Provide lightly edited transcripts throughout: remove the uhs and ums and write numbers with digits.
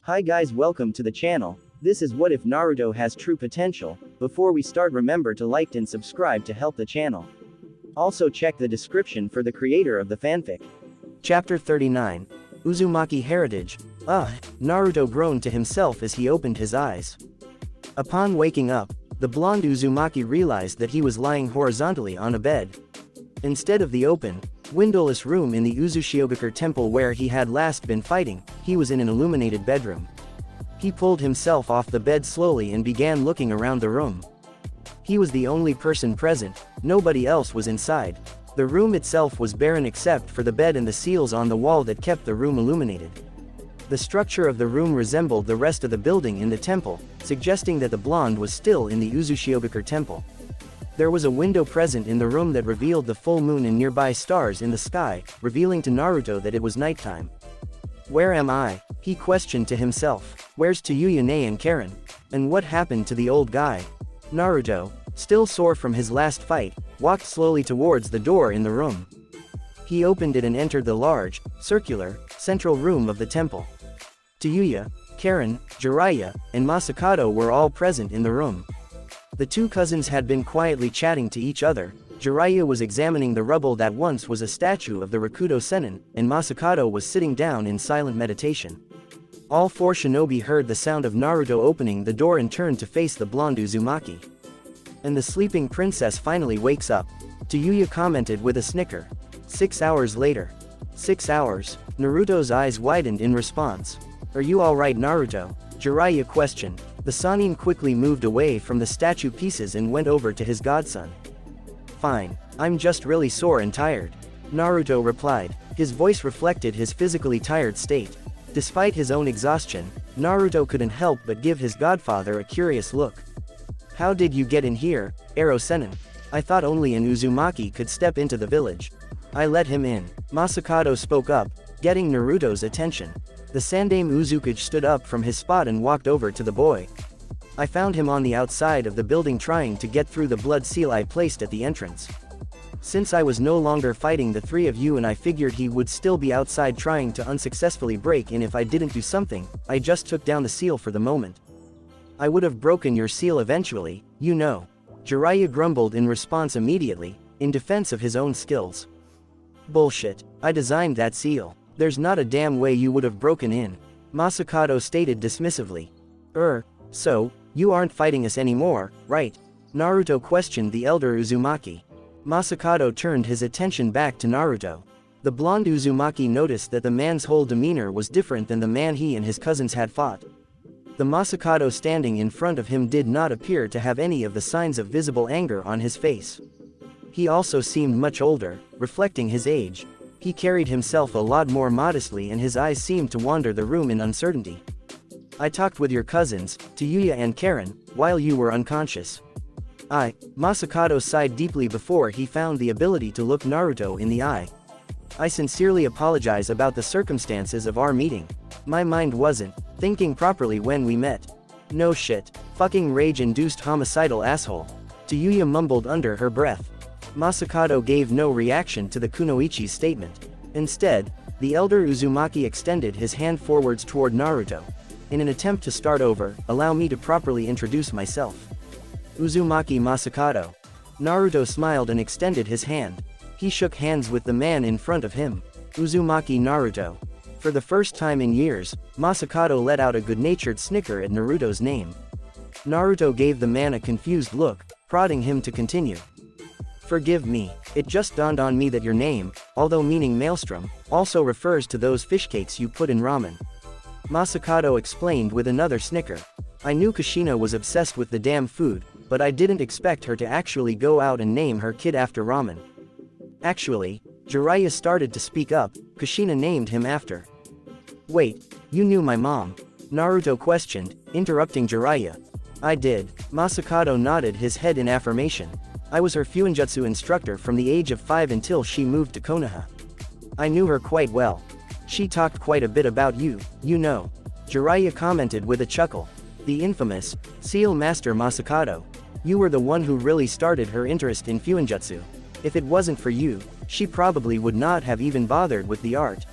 Hi guys, welcome to the channel. This is what if Naruto has true potential. Before we start, remember to like and subscribe to help the channel. Also check the description for the creator of the fanfic. Chapter 39. Uzumaki Heritage. Naruto groaned to himself as he opened his eyes. Upon waking up, the blonde Uzumaki realized that he was lying horizontally on a bed. Instead of the open, windowless room in the Uzushiogakure temple where he had last been fighting, he was in an illuminated bedroom. He pulled himself off the bed slowly and began looking around the room. He was the only person present, nobody else was inside. The room itself was barren except for the bed and the seals on the wall that kept the room illuminated. The structure of the room resembled the rest of the building in the temple, suggesting that the blonde was still in the Uzushiogakure temple. There was a window present in the room that revealed the full moon and nearby stars in the sky, revealing to Naruto that it was nighttime. Where am I? He questioned to himself. Where's Tayuyane and Karen? And what happened to the old guy? Naruto, still sore from his last fight, walked slowly towards the door in the room. He opened it and entered the large, circular, central room of the temple. Tayuya, Karen, Jiraiya, and Masakado were all present in the room. The two cousins had been quietly chatting to each other. Jiraiya was examining the rubble that once was a statue of the Rakudo Sennin, and Masakado was sitting down in silent meditation. All four shinobi heard the sound of Naruto opening the door and turned to face the blonde Uzumaki. And the sleeping princess finally wakes up. Tayuya commented with a snicker. 6 hours later. 6 hours. Naruto's eyes widened in response. Are you alright, Naruto? Jiraiya questioned. The Sannin quickly moved away from the statue pieces and went over to his godson. Fine, I'm just really sore and tired. Naruto replied. His voice reflected his physically tired state. Despite his own exhaustion, Naruto couldn't help but give his godfather a curious look. How did you get in here, Ero Sennin? I thought only an Uzumaki could step into the village. I let him in. Masakado spoke up, getting Naruto's attention. The Sandaime Uzukage stood up from his spot and walked over to the boy. I found him on the outside of the building trying to get through the blood seal I placed at the entrance. Since I was no longer fighting the three of you and I figured he would still be outside trying to unsuccessfully break in if I didn't do something, I just took down the seal for the moment. I would have broken your seal eventually, you know. Jiraiya grumbled in response immediately, in defense of his own skills. Bullshit, I designed that seal. There's not a damn way you would have broken in. Masakado stated dismissively. So, you aren't fighting us anymore, right? Naruto questioned the elder Uzumaki. Masakado turned his attention back to Naruto. The blonde Uzumaki noticed that the man's whole demeanor was different than the man he and his cousins had fought. The Masakado standing in front of him did not appear to have any of the signs of visible anger on his face. He also seemed much older, reflecting his age. He carried himself a lot more modestly and his eyes seemed to wander the room in uncertainty. I talked with your cousins, Tayuya and Karen, while you were unconscious. Masakado sighed deeply before he found the ability to look Naruto in the eye. I sincerely apologize about the circumstances of our meeting. My mind wasn't thinking properly when we met. No shit. Fucking rage-induced homicidal asshole. Tayuya mumbled under her breath. Masakado gave no reaction to the kunoichi's statement. Instead, the elder Uzumaki extended his hand forwards toward Naruto. In an attempt to start over, allow me to properly introduce myself. Uzumaki Masakado. Naruto smiled and extended his hand. He shook hands with the man in front of him. Uzumaki Naruto. For the first time in years, Masakado let out a good-natured snicker at Naruto's name. Naruto gave the man a confused look, prodding him to continue. Forgive me, it just dawned on me that your name, although meaning maelstrom, also refers to those fish cakes you put in ramen. Masakado explained with another snicker. I knew Kushina was obsessed with the damn food, but I didn't expect her to actually go out and name her kid after ramen. Actually, Jiraiya started to speak up, Kushina named him after. Wait, you knew my mom? Naruto questioned, interrupting Jiraiya. I did. Masakado nodded his head in affirmation. I was her Fuinjutsu instructor from the age of 5 until she moved to Konoha. I knew her quite well. She talked quite a bit about you, you know. Jiraiya commented with a chuckle. The infamous Seal Master Masakado. You were the one who really started her interest in Fuinjutsu. If it wasn't for you, she probably would not have even bothered with the art.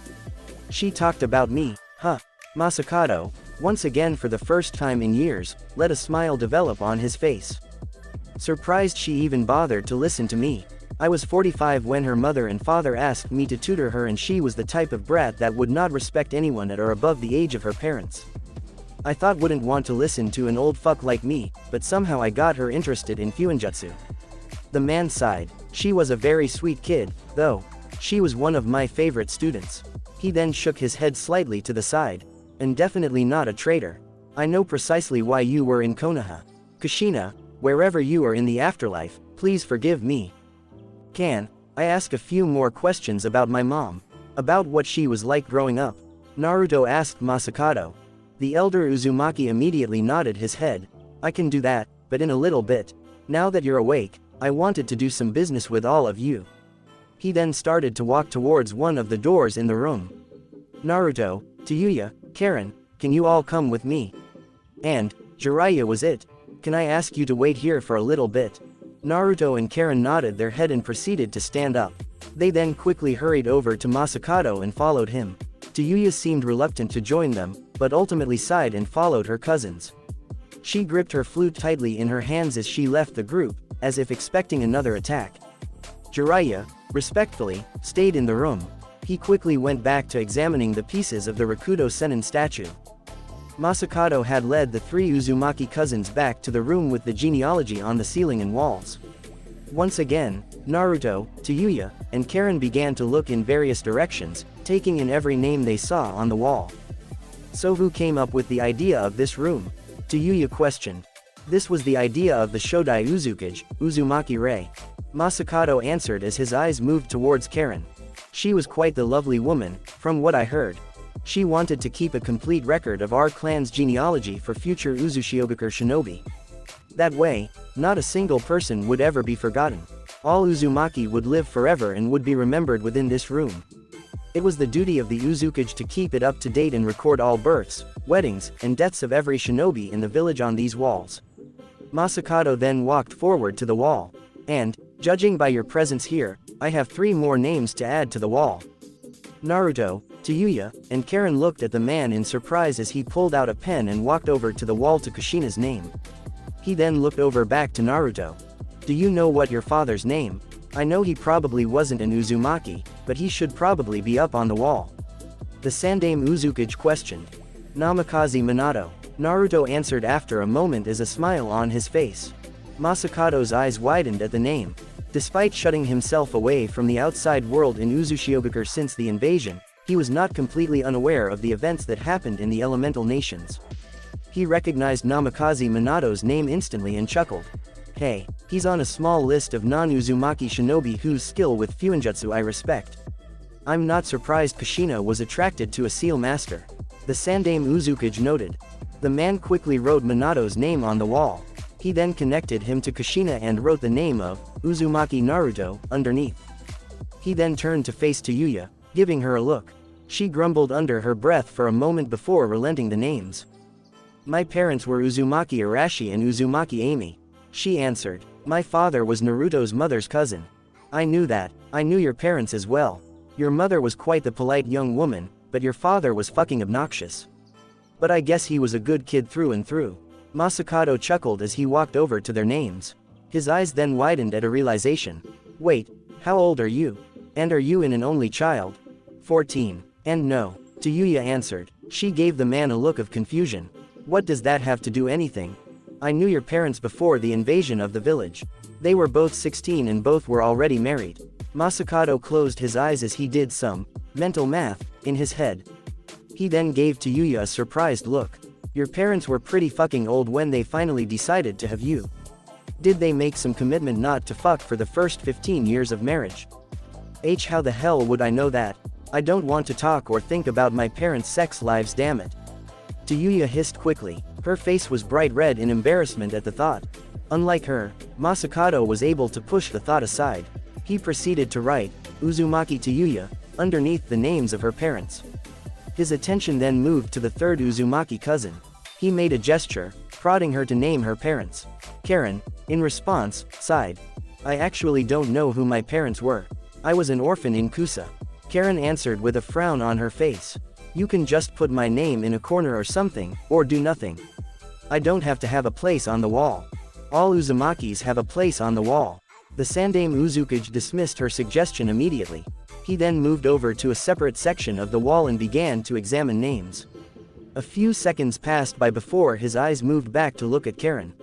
She talked about me, huh? Masakado, Once again, for the first time in years, let a smile develop on his face. Surprised she even bothered to listen to me. I was 45 when her mother and father asked me to tutor her, and she was the type of brat that would not respect anyone at or above the age of her parents. I thought wouldn't want to listen to an old fuck like me, but somehow I got her interested in Fuinjutsu. The man sighed. She was a very sweet kid, though. She was one of my favorite students. He then shook his head slightly to the side. And definitely not a traitor. I know precisely why you were in Konoha. Kushina, wherever you are in the afterlife, please forgive me. Can I ask a few more questions about my mom? About what she was like growing up? Naruto asked Masakado. The elder Uzumaki immediately nodded his head. I can do that, but in a little bit. Now that you're awake, I wanted to do some business with all of you. He then started to walk towards one of the doors in the room. Naruto, Tayuya, Karen, can you all come with me? And Jiraiya was it. Can I ask you to wait here for a little bit? Naruto and Karen nodded their head and proceeded to stand up. They then quickly hurried over to Masakado and followed him. Tayuya seemed reluctant to join them, but ultimately sighed and followed her cousins. She gripped her flute tightly in her hands as she left the group, as if expecting another attack. Jiraiya, respectfully, stayed in the room. He quickly went back to examining the pieces of the Rakudo Sennin statue. Masakado had led the three Uzumaki cousins back to the room with the genealogy on the ceiling and walls. Once again, Naruto, Tayuya, and Karen began to look in various directions, taking in every name they saw on the wall. So who came up with the idea of this room? Tayuya questioned. This was the idea of the Shodai Uzukage, Uzumaki Rei. Masakado answered as his eyes moved towards Karen. She was quite the lovely woman, from what I heard. She wanted to keep a complete record of our clan's genealogy for future Uzushiogakure shinobi. That way, not a single person would ever be forgotten. All Uzumaki would live forever and would be remembered within this room. It was the duty of the Uzukage to keep it up to date and record all births, weddings, and deaths of every shinobi in the village on these walls. Masakado then walked forward to the wall. And, judging by your presence here, I have 3 more names to add to the wall. Naruto, Tayuya, and Karen looked at the man in surprise as he pulled out a pen and walked over to the wall to Kushina's name. He then looked over back to Naruto. Do you know what your father's name? I know he probably wasn't an Uzumaki, but he should probably be up on the wall. The Sandame Uzukage questioned. Namikaze Minato. Naruto answered after a moment as a smile on his face. Masakado's eyes widened at the name. Despite shutting himself away from the outside world in Uzushiogakure since the invasion, he was not completely unaware of the events that happened in the elemental nations. He recognized Namikaze Minato's name instantly and chuckled. Hey, he's on a small list of non-Uzumaki shinobi whose skill with Fuinjutsu I respect. I'm not surprised Kushina was attracted to a seal master. The Sandame Uzukage noted. The man quickly wrote Minato's name on the wall. He then connected him to Kushina and wrote the name of Uzumaki Naruto underneath. He then turned to face Tayuya, giving her a look. She grumbled under her breath for a moment before relenting the names. My parents were Uzumaki Arashi and Uzumaki Amy. She answered. My father was Naruto's mother's cousin. I knew that. I knew your parents as well. Your mother was quite the polite young woman, but your father was fucking obnoxious. But I guess he was a good kid through and through. Masakado chuckled as he walked over to their names. His eyes then widened at a realization. Wait, how old are you? And are you an only child? 14. And no. Tayuya answered. She gave the man a look of confusion. What does that have to do anything? I knew your parents before the invasion of the village. They were both 16 and both were already married. Masakado closed his eyes as he did some mental math in his head. He then gave Tayuya a surprised look. Your parents were pretty fucking old when they finally decided to have you. Did they make some commitment not to fuck for the first 15 years of marriage? How the hell would I know that? I don't want to talk or think about my parents' sex lives, damn it. Tayuya hissed quickly. Her face was bright red in embarrassment at the thought. Unlike her, Masakado was able to push the thought aside. He proceeded to write, Uzumaki Tayuya, underneath the names of her parents. His attention then moved to the third Uzumaki cousin. He made a gesture, prodding her to name her parents. Karen, in response, sighed. I actually don't know who my parents were. I was an orphan in Kusa. Karen answered with a frown on her face. You can just put my name in a corner or something, or do nothing. I don't have to have a place on the wall. All Uzumakis have a place on the wall. The Sandaime Uzukage dismissed her suggestion immediately. He then moved over to a separate section of the wall and began to examine names. A few seconds passed by before his eyes moved back to look at Karen.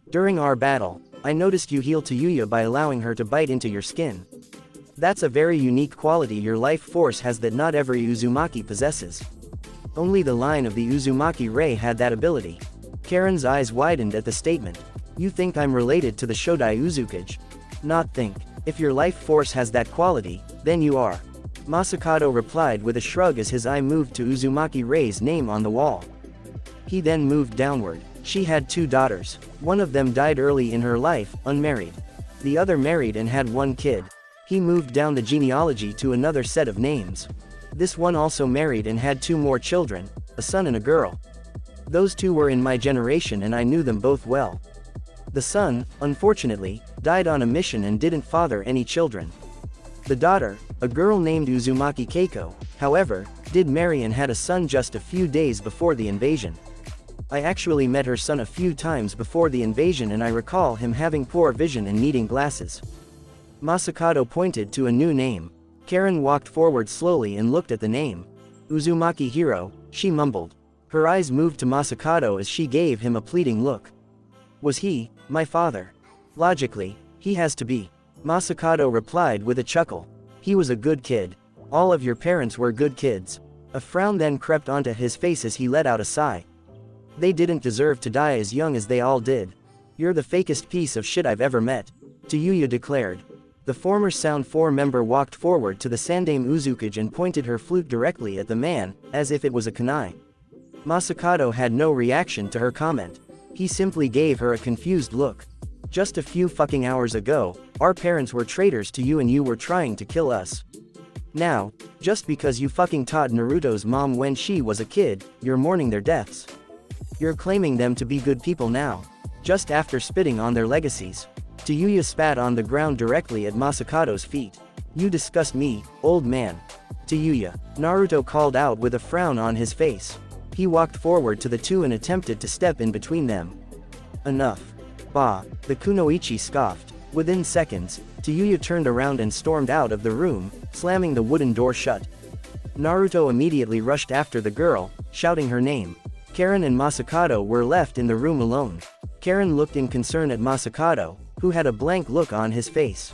During our battle, I noticed you heal to Yuya by allowing her to bite into your skin. That's a very unique quality your life force has that not every Uzumaki possesses. Only the line of the Uzumaki Ray had that ability. Karen's eyes widened at the statement. You think I'm related to the Shodai Uzukage? Not think. If your life force has that quality, then you are. Masakado replied with a shrug as his eye moved to Uzumaki Rei's name on the wall. He then moved downward. She had 2 daughters. One of them died early in her life, unmarried. The other married and had 1 kid. He moved down the genealogy to another set of names. This one also married and had 2 more children, a son and a girl. Those 2 were in my generation and I knew them both well. The son, unfortunately, died on a mission and didn't father any children. The daughter, a girl named Uzumaki Keiko, however, did marry and had a son just a few days before the invasion. I actually met her son a few times before the invasion and I recall him having poor vision and needing glasses. Masakado pointed to a new name. Karen walked forward slowly and looked at the name. Uzumaki Hiro, she mumbled. Her eyes moved to Masakado as she gave him a pleading look. Was he, my father? Logically, he has to be. Masakado replied with a chuckle. He was a good kid. All of your parents were good kids. A frown then crept onto his face as he let out a sigh. They didn't deserve to die as young as they all did. You're the fakest piece of shit I've ever met. Yuya declared. The former Sound 4 member walked forward to the Sandaime Uzukage and pointed her flute directly at the man, as if it was a kunai. Masakado had no reaction to her comment. He simply gave her a confused look. Just a few fucking hours ago, our parents were traitors to you and you were trying to kill us. Now, just because you fucking taught Naruto's mom when she was a kid, you're mourning their deaths. You're claiming them to be good people now. Just after spitting on their legacies. Yuya spat on the ground directly at Masakado's feet. You disgust me, old man. Yuya, Naruto called out with a frown on his face. He walked forward to the 2 and attempted to step in between them. Enough. Bah, the kunoichi scoffed. Within seconds, Yuya turned around and stormed out of the room, slamming the wooden door shut. Naruto immediately rushed after the girl, shouting her name. Karen and Masakado were left in the room alone. Karen looked in concern at Masakado, who had a blank look on his face.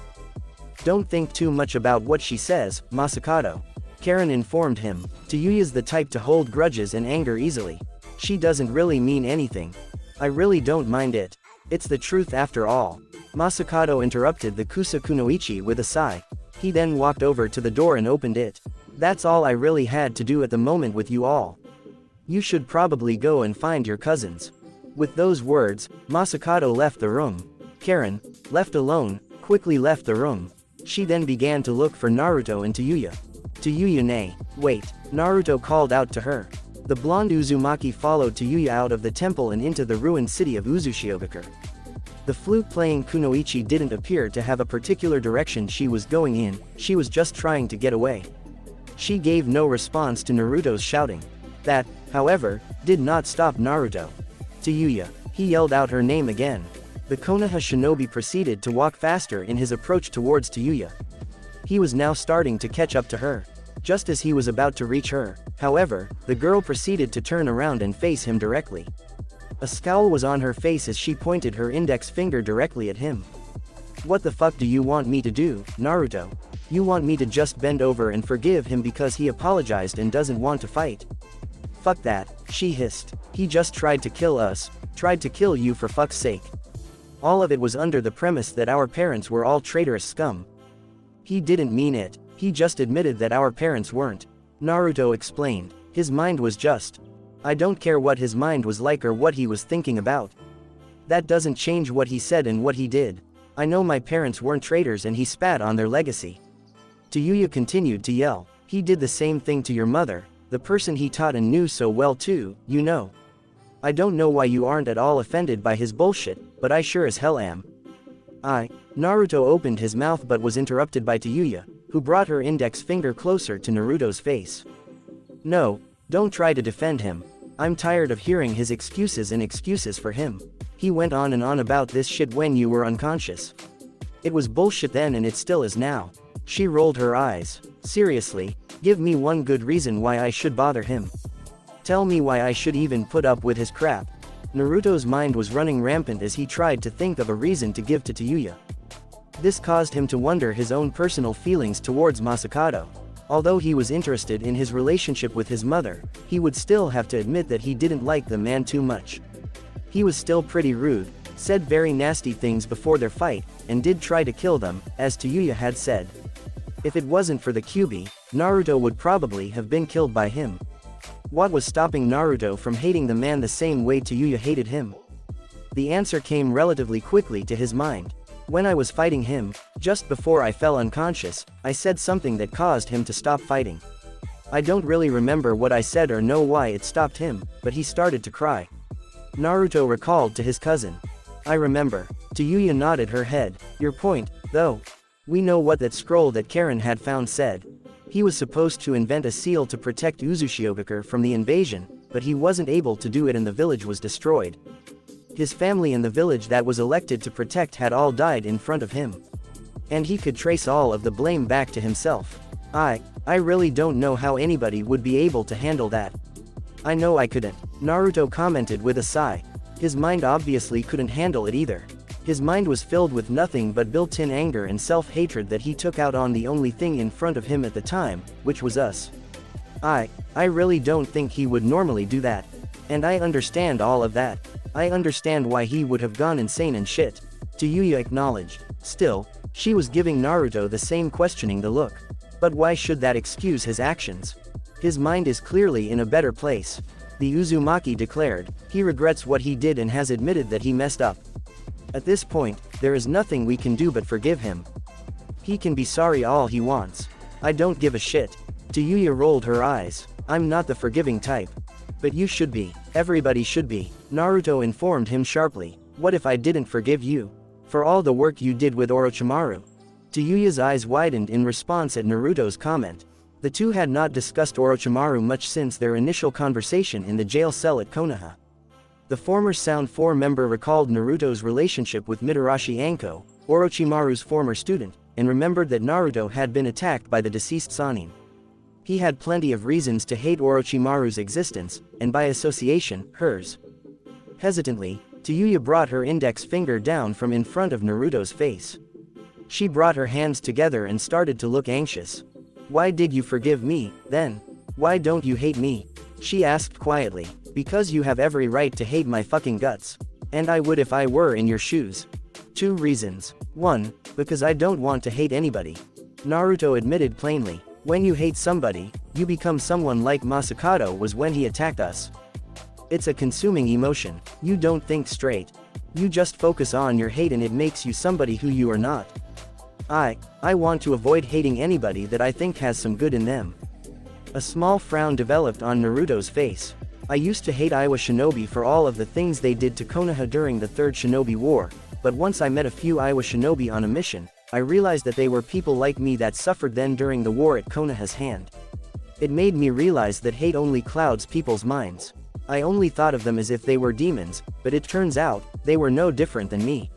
Don't think too much about what she says, Masakado. Karen informed him. Yuya's the type to hold grudges and anger easily. She doesn't really mean anything. I really don't mind it. It's the truth after all. Masakado interrupted the Kusa Kunoichi with a sigh. He then walked over to the door and opened it. That's all I really had to do at the moment with you all. You should probably go and find your cousins. With those words, Masakado left the room. Karen, left alone, quickly left the room. She then began to look for Naruto and Yuya. Yuya nay, wait, Naruto called out to her. The blonde Uzumaki followed Yuya out of the temple and into the ruined city of Uzushiogakure. The flute-playing kunoichi didn't appear to have a particular direction she was going in, she was just trying to get away. She gave no response to Naruto's shouting. That, however, did not stop Naruto. Yuya, he yelled out her name again. The Konoha shinobi proceeded to walk faster in his approach towards Yuya. He was now starting to catch up to her. Just as he was about to reach her, however, the girl proceeded to turn around and face him directly. A scowl was on her face as she pointed her index finger directly at him. What the fuck do you want me to do, Naruto? You want me to just bend over and forgive him because he apologized and doesn't want to fight? Fuck that, she hissed. He just tried to kill us, tried to kill you for fuck's sake. All of it was under the premise that our parents were all traitorous scum. He didn't mean it, he just admitted that our parents weren't. Naruto explained. His mind was just. I don't care what his mind was like or what he was thinking about. That doesn't change what he said and what he did. I know my parents weren't traitors and he spat on their legacy. Yuya continued to yell. He did the same thing to your mother, the person he taught and knew so well too, you know. I don't know why you aren't at all offended by his bullshit, but I sure as hell am. Naruto opened his mouth but was interrupted by Yuya, who brought her index finger closer to Naruto's face. No, Don't try to defend him. I'm tired of hearing his excuses and excuses for him. He went on and on about this shit when you were unconscious. It was bullshit then and it still is now. She rolled her eyes. Seriously, give me one good reason why I should bother him. Tell me why I should even put up with his crap. Naruto's mind was running rampant as he tried to think of a reason to give to Tayuya. This caused him to wonder his own personal feelings towards Masakado. Although he was interested in his relationship with his mother, he would still have to admit that he didn't like the man too much. He was still pretty rude, said very nasty things before their fight, and did try to kill them, as Tayuya had said. If it wasn't for the Kyuubi, Naruto would probably have been killed by him. What was stopping Naruto from hating the man the same way Tayuya hated him? The answer came relatively quickly to his mind. When I was fighting him, just before I fell unconscious, I said something that caused him to stop fighting. I don't really remember what I said or know why it stopped him, but he started to cry. Naruto recalled to his cousin. I remember. Tayuya nodded her head. Your point, though. We know what that scroll that Karen had found said. He was supposed to invent a seal to protect Uzushiogakure from the invasion, but he wasn't able to do it and the village was destroyed. His family and the village that was elected to protect had all died in front of him. And he could trace all of the blame back to himself. I really don't know how anybody would be able to handle that. I know I couldn't, Naruto commented with a sigh. His mind obviously couldn't handle it either. His mind was filled with nothing but built-in anger and self-hatred that he took out on the only thing in front of him at the time, which was us. I really don't think he would normally do that. And I understand all of that. I understand why he would have gone insane and shit. Tayuya acknowledged. Still, she was giving Naruto the same questioning the look. But why should that excuse his actions? His mind is clearly in a better place. The Uzumaki declared. He regrets what he did and has admitted that he messed up. At this point, there is nothing we can do but forgive him. He can be sorry all he wants. I don't give a shit. Tayuya rolled her eyes. I'm not the forgiving type. But you should be. Everybody should be. Naruto informed him sharply. What if I didn't forgive you? For all the work you did with Orochimaru? Tayuya's eyes widened in response at Naruto's comment. The two had not discussed Orochimaru much since their initial conversation in the jail cell at Konoha. The former Sound 4 member recalled Naruto's relationship with Mitarashi Anko, Orochimaru's former student, and remembered that Naruto had been attacked by the deceased Sannin. He had plenty of reasons to hate Orochimaru's existence, and by association, hers. Hesitantly, Tayuya brought her index finger down from in front of Naruto's face. She brought her hands together and started to look anxious. Why did you forgive me, then? Why don't you hate me? She asked quietly. Because you have every right to hate my fucking guts. And I would if I were in your shoes. 2 reasons. 1, because I don't want to hate anybody. Naruto admitted plainly. When you hate somebody, you become someone like Masakado was when he attacked us. It's a consuming emotion. You don't think straight. You just focus on your hate and it makes you somebody who you are not. I want to avoid hating anybody that I think has some good in them. A small frown developed on Naruto's face. I used to hate Iwa Shinobi for all of the things they did to Konoha during the Third Shinobi War, but once I met a few Iwa Shinobi on a mission, I realized that they were people like me that suffered then during the war at Konoha's hand. It made me realize that hate only clouds people's minds. I only thought of them as if they were demons, but it turns out, they were no different than me.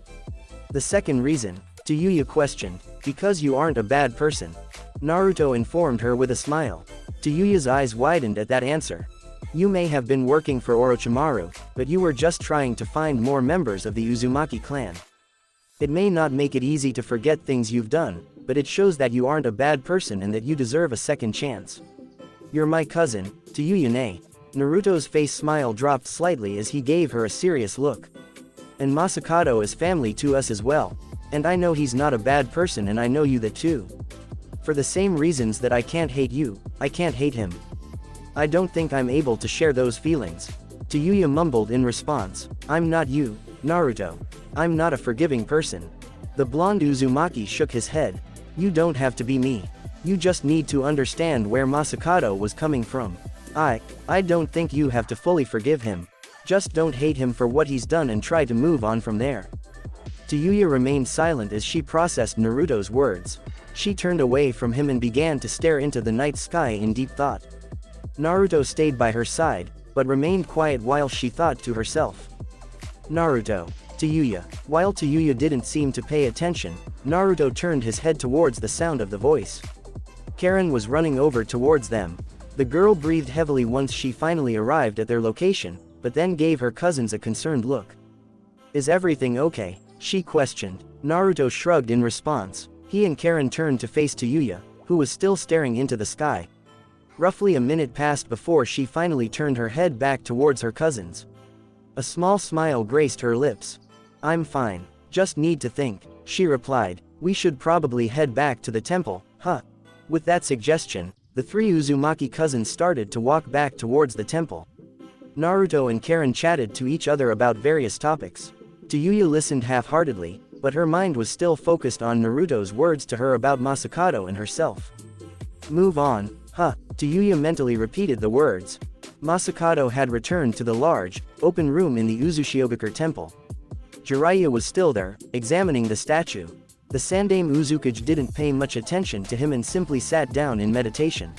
The second reason, Tayuya questioned, because you aren't a bad person. Naruto informed her with a smile. Tayuya's eyes widened at that answer. You may have been working for Orochimaru, but you were just trying to find more members of the Uzumaki clan. It may not make it easy to forget things you've done, but it shows that you aren't a bad person and that you deserve a second chance. You're my cousin, Tayuya ne. Naruto's face smile dropped slightly as he gave her a serious look. And Masakado is family to us as well. And I know he's not a bad person and I know you that too. For the same reasons that I can't hate you, I can't hate him. I don't think I'm able to share those feelings. Tayuya mumbled in response. I'm not you, Naruto. I'm not a forgiving person. The blonde Uzumaki shook his head. You don't have to be me. You just need to understand where Masakado was coming from. I don't think you have to fully forgive him. Just don't hate him for what he's done and try to move on from there. Tayuya remained silent as she processed Naruto's words. She turned away from him and began to stare into the night sky in deep thought. Naruto stayed by her side, but remained quiet while she thought to herself. Naruto. Tayuya. While Tayuya didn't seem to pay attention, Naruto turned his head towards the sound of the voice. Karen was running over towards them. The girl breathed heavily once she finally arrived at their location, but then gave her cousins a concerned look. Is everything okay? She questioned. Naruto shrugged in response. He and Karen turned to face Tayuya, who was still staring into the sky. Roughly a minute passed before she finally turned her head back towards her cousins. A small smile graced her lips. I'm fine. Just need to think, she replied. We should probably head back to the temple, huh? With that suggestion, the three Uzumaki cousins started to walk back towards the temple. Naruto and Karen chatted to each other about various topics. Tayuya listened half-heartedly, but her mind was still focused on Naruto's words to her about Masakado and herself. Move on, huh? Tayuya mentally repeated the words. Masakado had returned to the large, open room in the Uzushiogakure temple. Jiraiya was still there, examining the statue. The Sandaime Uzukage didn't pay much attention to him and simply sat down in meditation.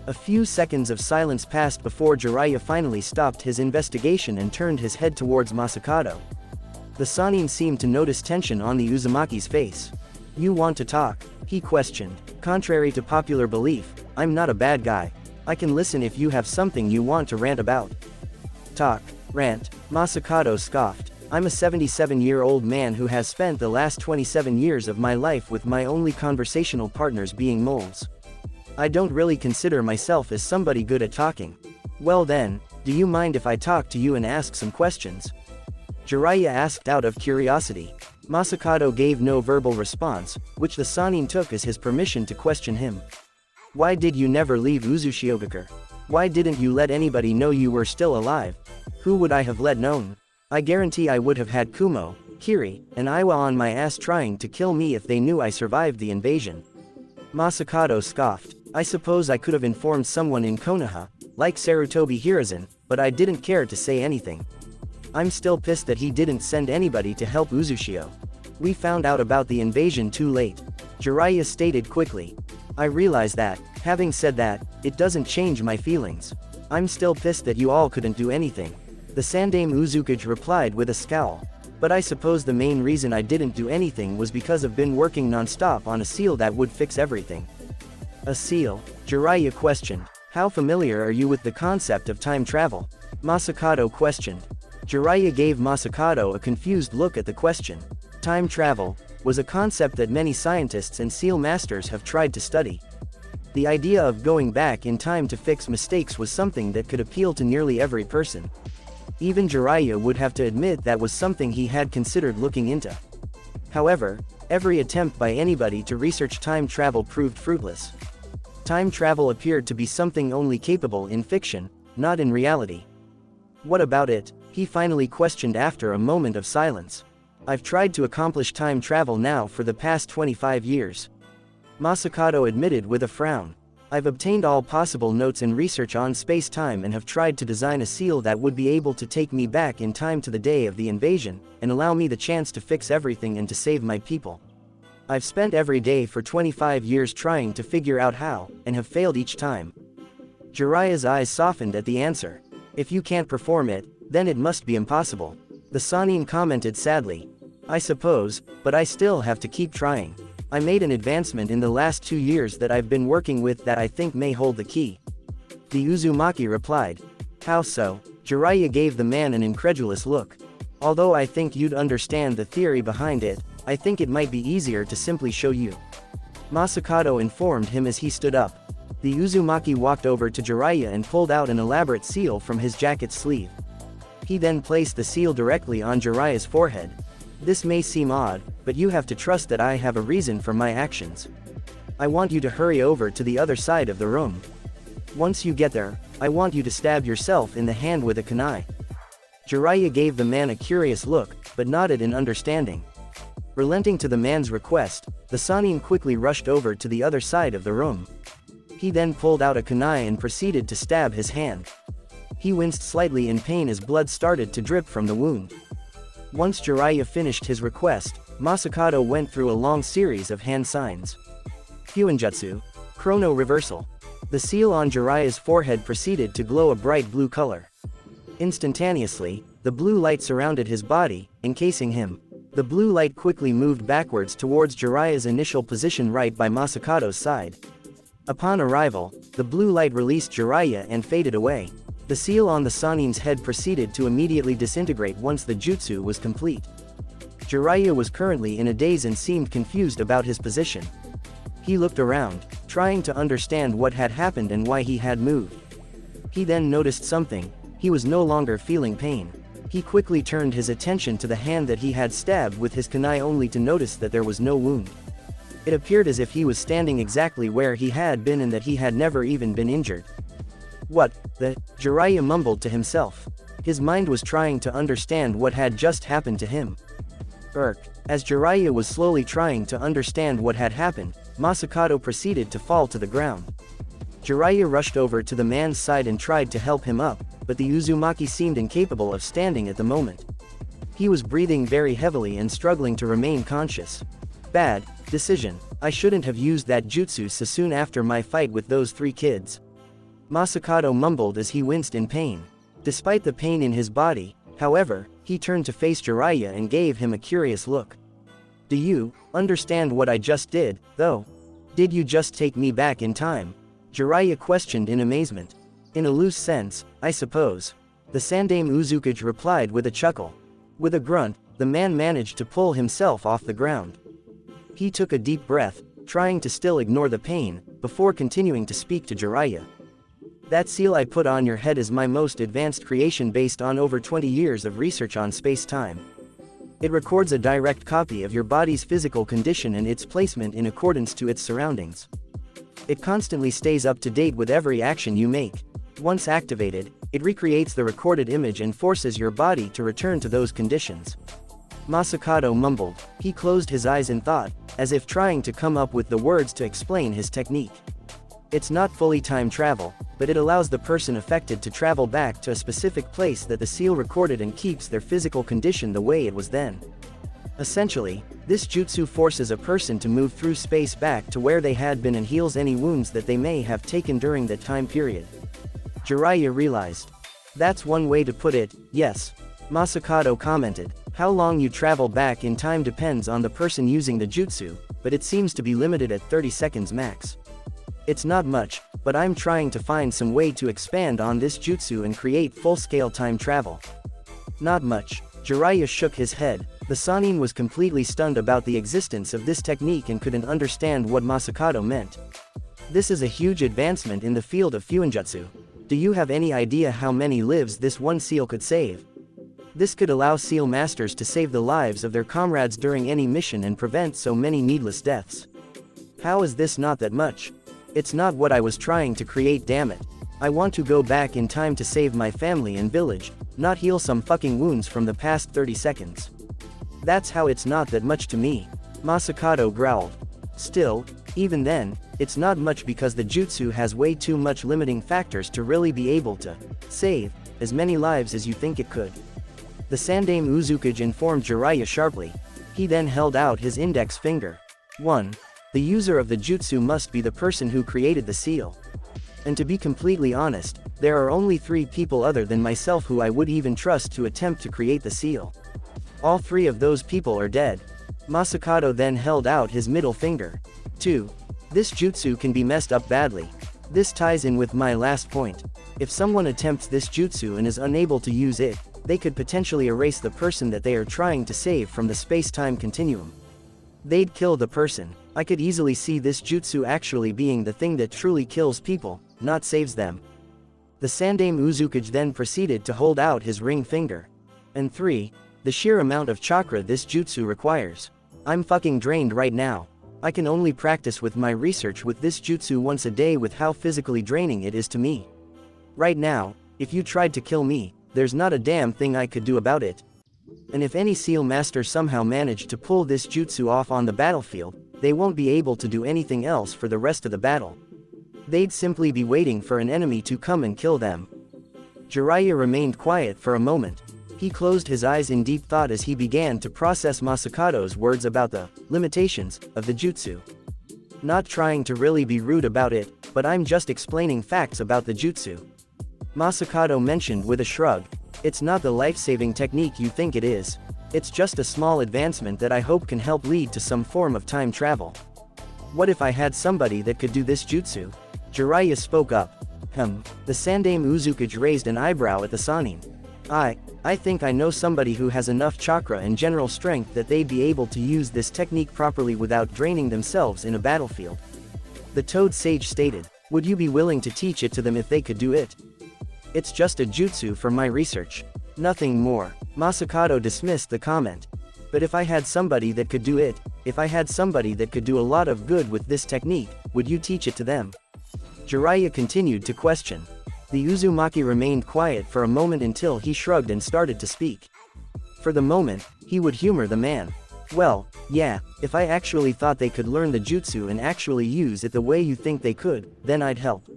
A few seconds of silence passed before Jiraiya finally stopped his investigation and turned his head towards Masakado. The Sannin seemed to notice tension on the Uzumaki's face. You want to talk? He questioned. Contrary to popular belief, I'm not a bad guy. I can listen if you have something you want to rant about. Talk, rant, Masakado scoffed. I'm a 77-year-old man who has spent the last 27 years of my life with my only conversational partners being moles. I don't really consider myself as somebody good at talking. Well then, do you mind if I talk to you and ask some questions? Jiraiya asked out of curiosity. Masakado gave no verbal response, which the Sannin took as his permission to question him. Why did you never leave Uzushiogakure? Why didn't you let anybody know you were still alive? Who would I have let known? I guarantee I would have had Kumo, Kiri, and Iwa on my ass trying to kill me if they knew I survived the invasion. Masakado scoffed. I suppose I could have informed someone in Konoha, like Sarutobi Hiruzen, but I didn't care to say anything. I'm still pissed that he didn't send anybody to help Uzushio. We found out about the invasion too late. Jiraiya stated quickly. I realize that, having said that, it doesn't change my feelings. I'm still pissed that you all couldn't do anything. The Sandaime Uzukage replied with a scowl. But I suppose the main reason I didn't do anything was because I've been working non-stop on a seal that would fix everything. A seal? Jiraiya questioned. How familiar are you with the concept of time travel? Masakado questioned. Jiraiya gave Masakado a confused look at the question. Time travel was a concept that many scientists and seal masters have tried to study. The idea of going back in time to fix mistakes was something that could appeal to nearly every person. Even Jiraiya would have to admit that was something he had considered looking into. However, every attempt by anybody to research time travel proved fruitless. Time travel appeared to be something only capable in fiction, not in reality. What about it? He finally questioned after a moment of silence. I've tried to accomplish time travel now for the past 25 years. Masakado admitted with a frown. I've obtained all possible notes and research on space-time and have tried to design a seal that would be able to take me back in time to the day of the invasion, and allow me the chance to fix everything and to save my people. I've spent every day for 25 years trying to figure out how, and have failed each time. Jiraiya's eyes softened at the answer. If you can't perform it, then it must be impossible. The Sannin commented sadly. I suppose, but I still have to keep trying. I made an advancement in the last 2 years that I've been working with that I think may hold the key. The Uzumaki replied. How so? Jiraiya gave the man an incredulous look. Although I think you'd understand the theory behind it, I think it might be easier to simply show you. Masakado informed him as he stood up. The Uzumaki walked over to Jiraiya and pulled out an elaborate seal from his jacket sleeve. He then placed the seal directly on Jiraiya's forehead. This may seem odd, but you have to trust that I have a reason for my actions. I want you to hurry over to the other side of the room. Once you get there, I want you to stab yourself in the hand with a kunai. Jiraiya gave the man a curious look, but nodded in understanding. Relenting to the man's request, the Sannin quickly rushed over to the other side of the room. He then pulled out a kunai and proceeded to stab his hand. He winced slightly in pain as blood started to drip from the wound. Once Jiraiya finished his request, Masakado went through a long series of hand signs. Fuinjutsu. Chrono reversal. The seal on Jiraiya's forehead proceeded to glow a bright blue color. Instantaneously, the blue light surrounded his body, encasing him. The blue light quickly moved backwards towards Jiraiya's initial position right by Masakato's side. Upon arrival, the blue light released Jiraiya and faded away. The seal on the Sanin's head proceeded to immediately disintegrate once the jutsu was complete. Jiraiya was currently in a daze and seemed confused about his position. He looked around, trying to understand what had happened and why he had moved. He then noticed something: he was no longer feeling pain. He quickly turned his attention to the hand that he had stabbed with his kunai only to notice that there was no wound. It appeared as if he was standing exactly where he had been and that he had never even been injured. What the? Jiraiya mumbled to himself. His mind was trying to understand what had just happened to him. As Jiraiya was slowly trying to understand what had happened, Masakato proceeded to fall to the ground. Jiraiya rushed over to the man's side and tried to help him up, but the Uzumaki seemed incapable of standing at the moment. He was breathing very heavily and struggling to remain conscious. Bad decision. I shouldn't have used that jutsu so soon after my fight with those 3 kids. Masakato mumbled as he winced in pain. Despite the pain in his body, however, he turned to face Jiraiya and gave him a curious look. Do you understand what I just did, though? Did you just take me back in time? Jiraiya questioned in amazement. In a loose sense, I suppose. The Sandaime Uzukuge replied with a chuckle. With a grunt, the man managed to pull himself off the ground. He took a deep breath, trying to still ignore the pain, before continuing to speak to Jiraiya. That seal I put on your head is my most advanced creation based on over 20 years of research on space-time. It records a direct copy of your body's physical condition and its placement in accordance to its surroundings. It constantly stays up to date with every action you make. Once activated, it recreates the recorded image and forces your body to return to those conditions. Masakato mumbled. He closed his eyes in thought, as if trying to come up with the words to explain his technique. It's not fully time travel, but it allows the person affected to travel back to a specific place that the seal recorded and keeps their physical condition the way it was then. Essentially, this jutsu forces a person to move through space back to where they had been and heals any wounds that they may have taken during that time period. Jiraiya realized. That's one way to put it, yes. Masakato commented. How long you travel back in time depends on the person using the jutsu, but it seems to be limited at 30 seconds max. It's not much, but I'm trying to find some way to expand on this jutsu and create full-scale time travel. Not much. Jiraiya shook his head. The Sannin was completely stunned about the existence of this technique and couldn't understand what Masakato meant. This is a huge advancement in the field of fuinjutsu. Do you have any idea how many lives this one seal could save? This could allow seal masters to save the lives of their comrades during any mission and prevent so many needless deaths. How is this not that much? It's not what I was trying to create, damn it. I want to go back in time to save my family and village, not heal some fucking wounds from the past 30 seconds. That's how it's not that much to me. Masakato growled. Still, even then, it's not much because the jutsu has way too much limiting factors to really be able to save as many lives as you think it could. The Sandaime Uzukuge informed Jiraiya sharply. He then held out his index finger. 1. The user of the jutsu must be the person who created the seal. And to be completely honest, there are only 3 people other than myself who I would even trust to attempt to create the seal. All 3 of those people are dead. Masakato then held out his middle finger. 2. This jutsu can be messed up badly. This ties in with my last point. If someone attempts this jutsu and is unable to use it, they could potentially erase the person that they are trying to save from the space-time continuum. They'd kill the person. I could easily see this jutsu actually being the thing that truly kills people, not saves them. The Sandaime Uzukuge then proceeded to hold out his ring finger. And 3. The sheer amount of chakra this jutsu requires. I'm fucking drained right now. I can only practice with my research with this jutsu once a day with how physically draining it is to me. Right now, if you tried to kill me, there's not a damn thing I could do about it. And if any seal master somehow managed to pull this jutsu off on the battlefield, they won't be able to do anything else for the rest of the battle. They'd simply be waiting for an enemy to come and kill them. Jiraiya remained quiet for a moment. He closed his eyes in deep thought as he began to process Masakato's words about the limitations of the jutsu. Not trying to really be rude about it, but I'm just explaining facts about the jutsu. Masakado mentioned with a shrug. It's not the life-saving technique you think it is. It's just a small advancement that I hope can help lead to some form of time travel. What if I had somebody that could do this jutsu? Jiraiya spoke up. The Sandaime Uzukage raised an eyebrow at the Sannin. I think I know somebody who has enough chakra and general strength that they'd be able to use this technique properly without draining themselves in a battlefield. The Toad Sage stated. Would you be willing to teach it to them if they could do it? It's just a jutsu for my research. Nothing more. Masakado dismissed the comment. But if I had somebody that could do it, if I had somebody that could do a lot of good with this technique, would you teach it to them? Jiraiya continued to question. The Uzumaki remained quiet for a moment until he shrugged and started to speak. For the moment, he would humor the man. Well, yeah, if I actually thought they could learn the jutsu and actually use it the way you think they could, then I'd help.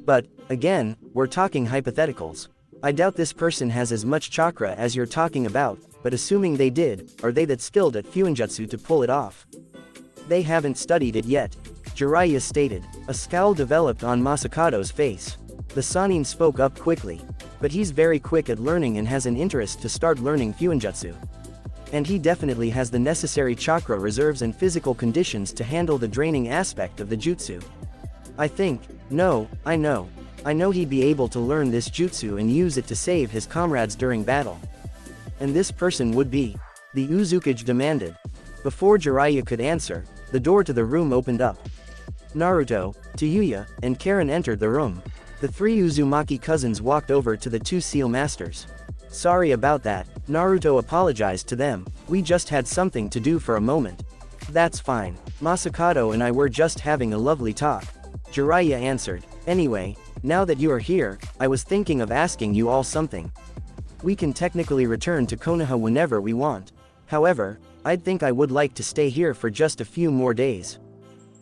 But, again, we're talking hypotheticals. I doubt this person has as much chakra as you're talking about, but assuming they did, are they that skilled at fuinjutsu to pull it off? They haven't studied it yet, Jiraiya stated. A scowl developed on Masakado's face. The Sannin spoke up quickly. But he's very quick at learning and has an interest to start learning fuinjutsu. And he definitely has the necessary chakra reserves and physical conditions to handle the draining aspect of the jutsu. I know he'd be able to learn this jutsu and use it to save his comrades during battle. And this person would be? The Uzukage demanded. Before Jiraiya could answer, the door to the room opened up. Naruto, Tayuya, and Karen entered the room. The three Uzumaki cousins walked over to the two seal masters. Sorry about that, Naruto apologized to them. We just had something to do for a moment. That's fine. Masakado and I were just having a lovely talk. Jiraiya answered. Anyway, now that you are here, I was thinking of asking you all something. We can technically return to Konoha whenever we want. However, I'd think I would like to stay here for just a few more days.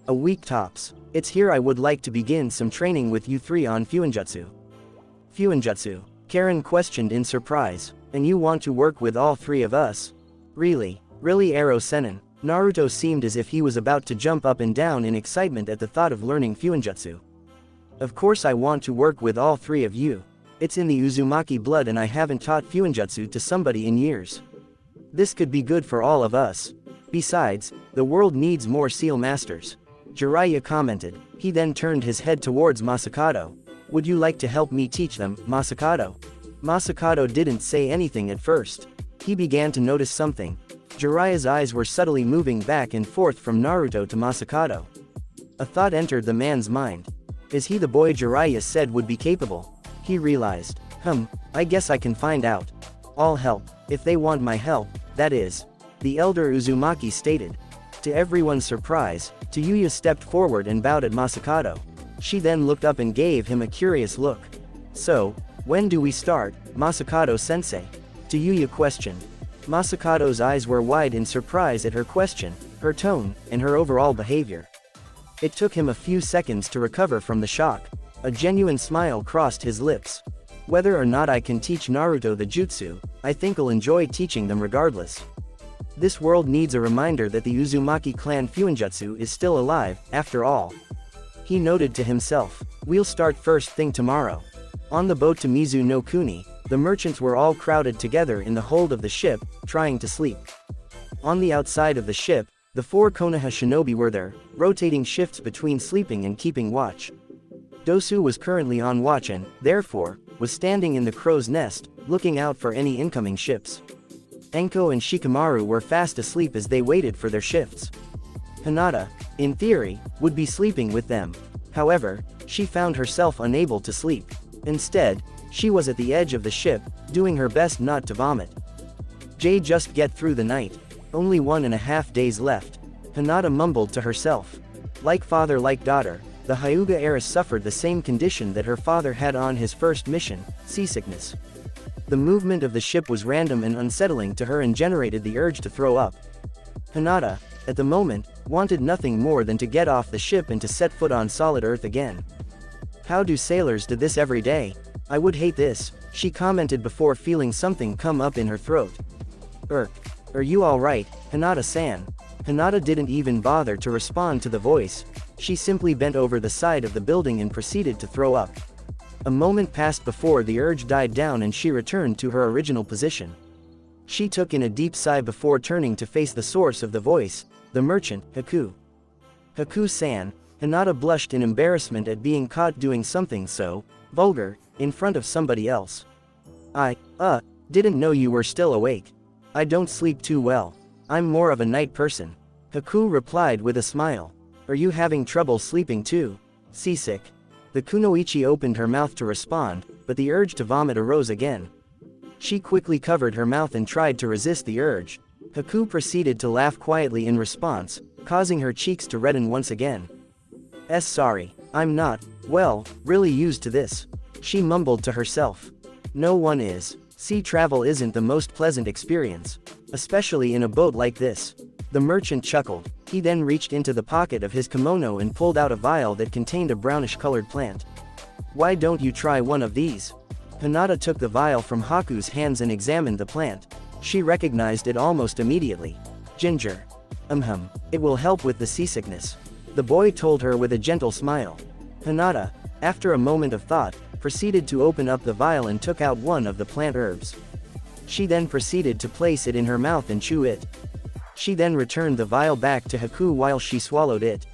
A week tops. It's here I would like to begin some training with you three on fuinjutsu. Fuinjutsu? Karen questioned in surprise. And you want to work with all three of us? Really? Really, Ero Sennin? Naruto seemed as if he was about to jump up and down in excitement at the thought of learning fuinjutsu. Of course I want to work with all three of you. It's in the Uzumaki blood and I haven't taught fuinjutsu to somebody in years. This could be good for all of us. Besides, the world needs more seal masters. Jiraiya commented. He then turned his head towards Masakado. Would you like to help me teach them, Masakado? Masakado didn't say anything at first. He began to notice something. Jiraiya's eyes were subtly moving back and forth from Naruto to Masakado. A thought entered the man's mind. Is he the boy Jiraiya said would be capable? He realized. I guess I can find out. I'll help, if they want my help, that is. The elder Uzumaki stated. To everyone's surprise, Tayuya stepped forward and bowed at Masakado. She then looked up and gave him a curious look. So, when do we start, Masakado-sensei? Tayuya questioned. Masakado's eyes were wide in surprise at her question, her tone, and her overall behavior. It took him a few seconds to recover from the shock. A genuine smile crossed his lips. Whether or not I can teach Naruto the jutsu, I think I'll enjoy teaching them regardless. This world needs a reminder that the Uzumaki clan fuinjutsu is still alive, after all. He noted to himself. We'll start first thing tomorrow. On the boat to Mizu no Kuni, the merchants were all crowded together in the hold of the ship, trying to sleep. On the outside of the ship, the four Konoha shinobi were there, rotating shifts between sleeping and keeping watch. Dosu was currently on watch and, therefore, was standing in the crow's nest, looking out for any incoming ships. Enko and Shikamaru were fast asleep as they waited for their shifts. Hinata, in theory, would be sleeping with them. However, she found herself unable to sleep. Instead, she was at the edge of the ship, doing her best not to vomit. Just get through the night. Only 1.5 days left. Hinata mumbled to herself. Like father like daughter, the Hyuga heiress suffered the same condition that her father had on his first mission, seasickness. The movement of the ship was random and unsettling to her and generated the urge to throw up. Hinata, at the moment, wanted nothing more than to get off the ship and to set foot on solid earth again. How do sailors do this every day? I would hate this, she commented before feeling something come up in her throat. Are you alright, Hinata-san? Hinata didn't even bother to respond to the voice, She simply bent over the side of the building and proceeded to throw up. A moment passed before the urge died down and she returned to her original position. She took in a deep sigh before turning to face the source of the voice, the merchant, Haku. Haku-san. Hinata blushed in embarrassment at being caught doing something so vulgar in front of somebody else. I didn't know you were still awake. I don't sleep too well. I'm more of a night person. Haku replied with a smile. Are you having trouble sleeping too? Seasick? The kunoichi opened her mouth to respond, but the urge to vomit arose again. She quickly covered her mouth and tried to resist the urge. Haku proceeded to laugh quietly in response, causing her cheeks to redden once again. Sorry, I'm not, well, really used to this. She mumbled to herself. No one is. Sea travel isn't the most pleasant experience. Especially in a boat like this. The merchant chuckled. He then reached into the pocket of his kimono and pulled out a vial that contained a brownish-colored plant. Why don't you try one of these? Hinata took the vial from Haku's hands and examined the plant. She recognized it almost immediately. Ginger. It will help with the seasickness. The boy told her with a gentle smile. Hinata, after a moment of thought, proceeded to open up the vial and took out one of the plant herbs. She then proceeded to place it in her mouth and chew it. She then returned the vial back to Haku while she swallowed it.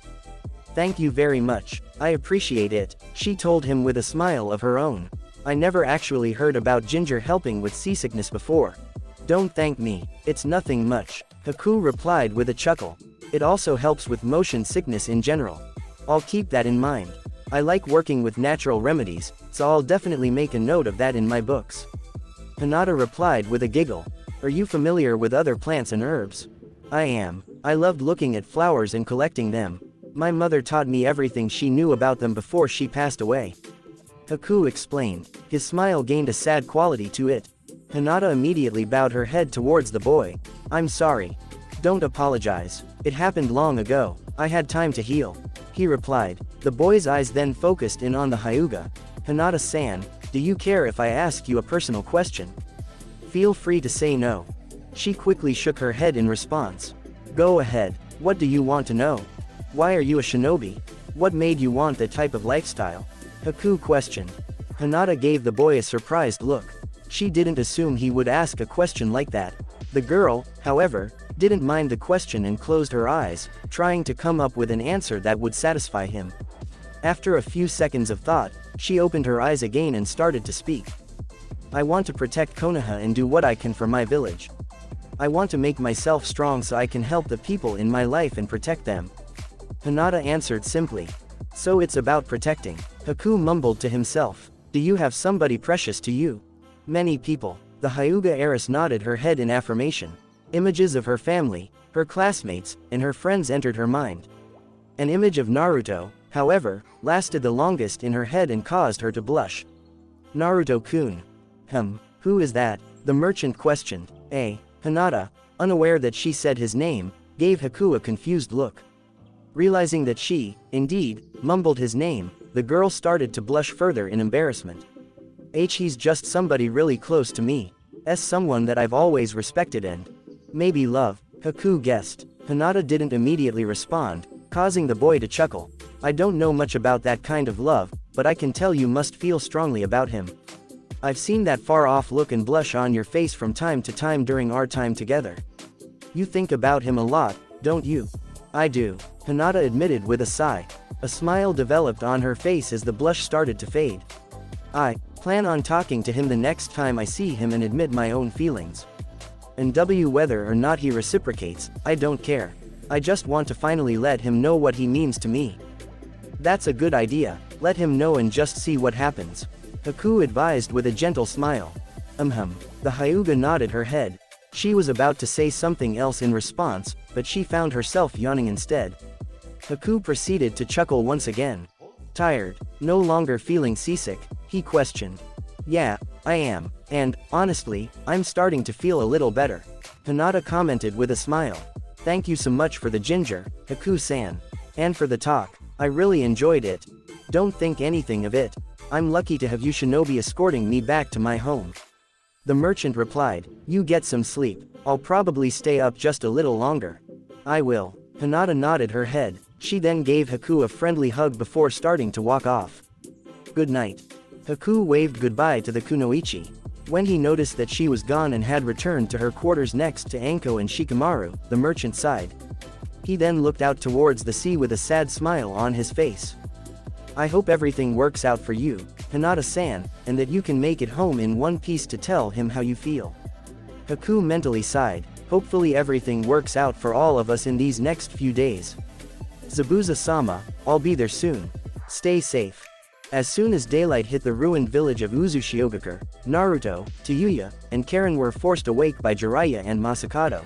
Thank you very much, I appreciate it, she told him with a smile of her own. I never actually heard about ginger helping with seasickness before. Don't thank me, it's nothing much, Haku replied with a chuckle. It also helps with motion sickness in general. I'll keep that in mind. I like working with natural remedies, so I'll definitely make a note of that in my books. Hinata replied with a giggle. Are you familiar with other plants and herbs? I am. I loved looking at flowers and collecting them. My mother taught me everything she knew about them before she passed away. Haku explained. His smile gained a sad quality to it. Hinata immediately bowed her head towards the boy. I'm sorry. Don't apologize. It happened long ago. I had time to heal. He replied. The boy's eyes then focused in on the Hyuga. Hinata-san, do you care if I ask you a personal question? Feel free to say no. She quickly shook her head in response. Go ahead. What do you want to know? Why are you a shinobi? What made you want that type of lifestyle? Haku questioned. Hinata gave the boy a surprised look. She didn't assume he would ask a question like that. The girl, however, didn't mind the question and closed her eyes, trying to come up with an answer that would satisfy him. After a few seconds of thought, she opened her eyes again and started to speak. I want to protect Konoha and do what I can for my village. I want to make myself strong so I can help the people in my life and protect them. Hinata answered simply. So it's about protecting. Haku mumbled to himself. Do you have somebody precious to you? Many people. The Hyuga heiress nodded her head in affirmation. Images of her family, her classmates, and her friends entered her mind. An image of Naruto, however, lasted the longest in her head and caused her to blush. Naruto-kun. Who is that? The merchant questioned. Hinata, unaware that she said his name, gave Haku a confused look. Realizing that she, indeed, mumbled his name, the girl started to blush further in embarrassment. He's just somebody really close to me. Someone that I've always respected and maybe love, Haku guessed. Hinata didn't immediately respond, causing the boy to chuckle. I don't know much about that kind of love, but I can tell you must feel strongly about him. I've seen that far-off look and blush on your face from time to time during our time together. You think about him a lot, don't you? I do, Hinata admitted with a sigh. A smile developed on her face as the blush started to fade. I plan on talking to him the next time I see him and admit my own feelings. And whether or not he reciprocates, I don't care. I just want to finally let him know what he means to me. That's a good idea, let him know and just see what happens. Haku advised with a gentle smile. The Hyuga nodded her head. She was about to say something else in response, but she found herself yawning instead. Haku proceeded to chuckle once again. Tired, no longer feeling seasick, he questioned. Yeah, I am, and, honestly, I'm starting to feel a little better. Hinata commented with a smile. Thank you so much for the ginger, Haku-san. And for the talk, I really enjoyed it. Don't think anything of it. I'm lucky to have you shinobi escorting me back to my home. The merchant replied, you get some sleep, I'll probably stay up just a little longer. I will. Hinata nodded her head. She then gave Haku a friendly hug before starting to walk off. Good night. Haku waved goodbye to the kunoichi. When he noticed that she was gone and had returned to her quarters next to Anko and Shikamaru, the merchant sighed. He then looked out towards the sea with a sad smile on his face. I hope everything works out for you, Hinata-san, and that you can make it home in one piece to tell him how you feel. Haku mentally sighed. Hopefully everything works out for all of us in these next few days. Zabuza-sama, I'll be there soon. Stay safe. As soon as daylight hit the ruined village of Uzushiogakure, Naruto, Tayuya, and Karen were forced awake by Jiraiya and Masakado.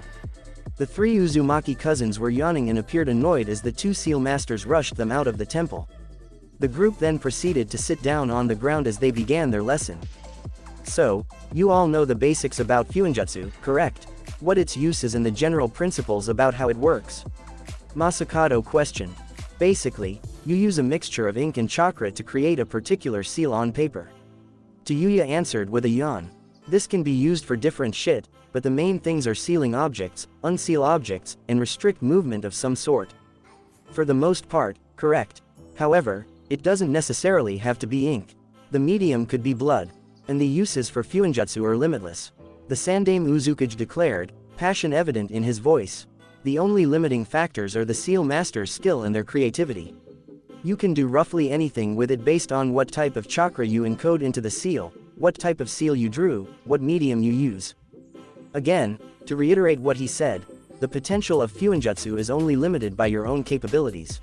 The three Uzumaki cousins were yawning and appeared annoyed as the two seal masters rushed them out of the temple. The group then proceeded to sit down on the ground as they began their lesson. So, you all know the basics about Fuinjutsu, correct? What its use is and the general principles about how it works? Masakado questioned. Basically, you use a mixture of ink and chakra to create a particular seal on paper. Tayuya answered with a yawn. This can be used for different shit, but the main things are sealing objects, unseal objects, and restrict movement of some sort. For the most part, correct. However, it doesn't necessarily have to be ink. The medium could be blood. And the uses for Fuinjutsu are limitless. The Sandame Uzukage declared, passion evident in his voice. The only limiting factors are the seal master's skill and their creativity. You can do roughly anything with it based on what type of chakra you encode into the seal, what type of seal you drew, what medium you use. Again, to reiterate what he said, the potential of Fuinjutsu is only limited by your own capabilities.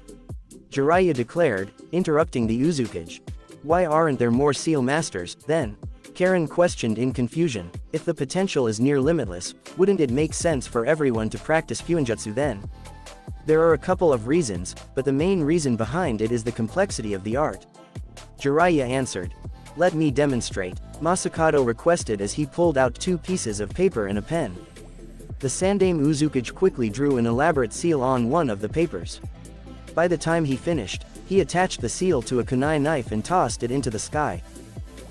Jiraiya declared, interrupting the Uzukage. Why aren't there more seal masters, then? Karen questioned in confusion. If the potential is near limitless, wouldn't it make sense for everyone to practice Fuinjutsu then? There are a couple of reasons, but the main reason behind it is the complexity of the art. Jiraiya answered. Let me demonstrate, Masakado requested as he pulled out 2 pieces of paper and a pen. The Sandame Uzukage quickly drew an elaborate seal on one of the papers. By the time he finished, he attached the seal to a kunai knife and tossed it into the sky.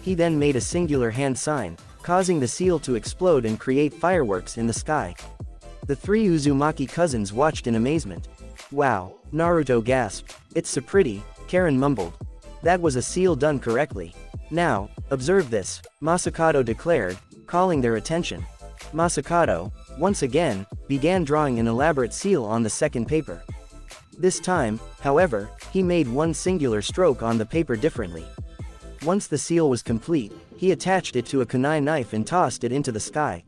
He then made a singular hand sign, causing the seal to explode and create fireworks in the sky. The 3 Uzumaki cousins watched in amazement. Wow, Naruto gasped. It's so pretty, Karen mumbled. That was a seal done correctly. Now, observe this, Masakado declared, calling their attention. Masakado, once again, began drawing an elaborate seal on the second paper. This time, however, he made one singular stroke on the paper differently. Once the seal was complete, he attached it to a kunai knife and tossed it into the sky.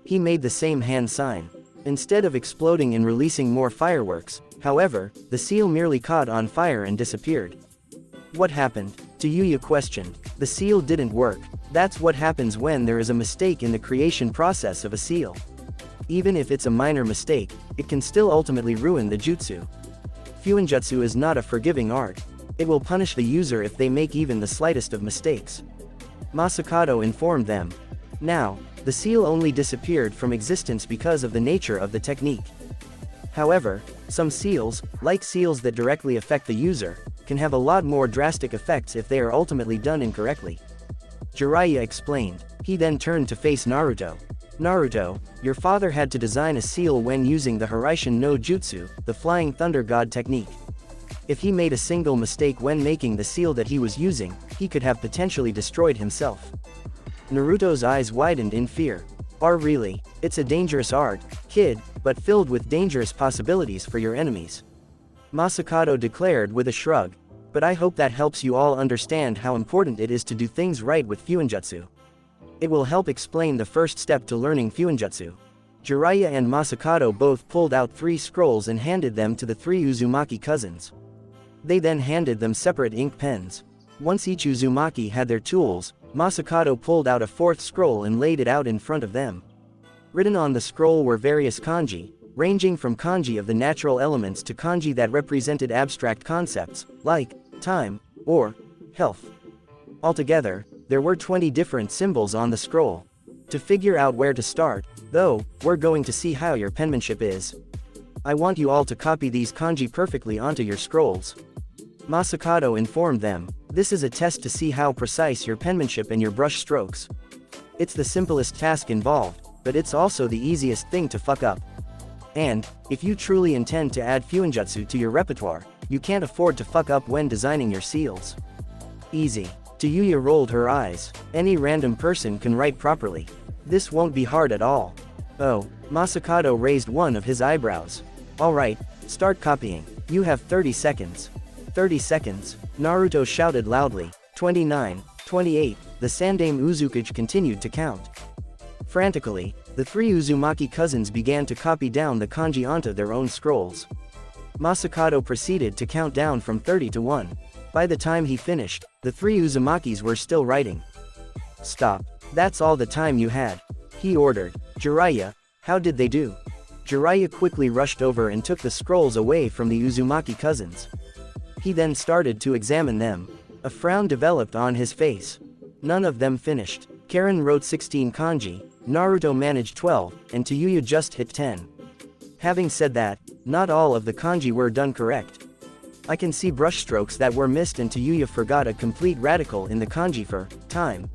He made the same hand sign. Instead of exploding and releasing more fireworks, however, the seal merely caught on fire and disappeared. What happened? Tayuya questioned. The seal didn't work. That's what happens when there is a mistake in the creation process of a seal. Even if it's a minor mistake, it can still ultimately ruin the jutsu. Fuinjutsu is not a forgiving art. It will punish the user if they make even the slightest of mistakes. Masakado informed them. Now, the seal only disappeared from existence because of the nature of the technique. However, some seals, like seals that directly affect the user, can have a lot more drastic effects if they are ultimately done incorrectly. Jiraiya explained. He then turned to face Naruto. Naruto, your father had to design a seal when using the Hiraishin no Jutsu, the Flying Thunder God technique. If he made a single mistake when making the seal that he was using, he could have potentially destroyed himself. Naruto's eyes widened in fear. Really? It's a dangerous art, kid, but filled with dangerous possibilities for your enemies. Masakado declared with a shrug. But I hope that helps you all understand how important it is to do things right with Fuinjutsu. It will help explain the first step to learning Fuinjutsu. Jiraiya and Masakado both pulled out 3 scrolls and handed them to the 3 Uzumaki cousins. They then handed them separate ink pens. Once each Uzumaki had their tools, Masakado pulled out a 4th scroll and laid it out in front of them. Written on the scroll were various kanji, ranging from kanji of the natural elements to kanji that represented abstract concepts, like time or health. Altogether, there were 20 different symbols on the scroll. To figure out where to start, though, we're going to see how your penmanship is. I want you all to copy these kanji perfectly onto your scrolls. Masakado informed them. This is a test to see how precise your penmanship and your brush strokes. It's the simplest task involved, but it's also the easiest thing to fuck up. And, if you truly intend to add fuinjutsu to your repertoire, you can't afford to fuck up when designing your seals. Easy. Tayuya rolled her eyes. Any random person can write properly. This won't be hard at all. Oh, Masakado raised one of his eyebrows. Alright, start copying. You have 30 seconds. 30 seconds, Naruto shouted loudly. 29, 28, the Sandaime Uzukage continued to count. Frantically, the three Uzumaki cousins began to copy down the kanji onto their own scrolls. Masakado proceeded to count down from 30 to 1. By the time he finished, the three Uzumakis were still writing. Stop. That's all the time you had. He ordered. Jiraiya, how did they do? Jiraiya quickly rushed over and took the scrolls away from the Uzumaki cousins. He then started to examine them. A frown developed on his face. None of them finished. Karen wrote 16 kanji, Naruto managed 12, and Tayuya just hit 10. Having said that, not all of the kanji were done correct. I can see brushstrokes that were missed and Tayuya forgot a complete radical in the kanji for time.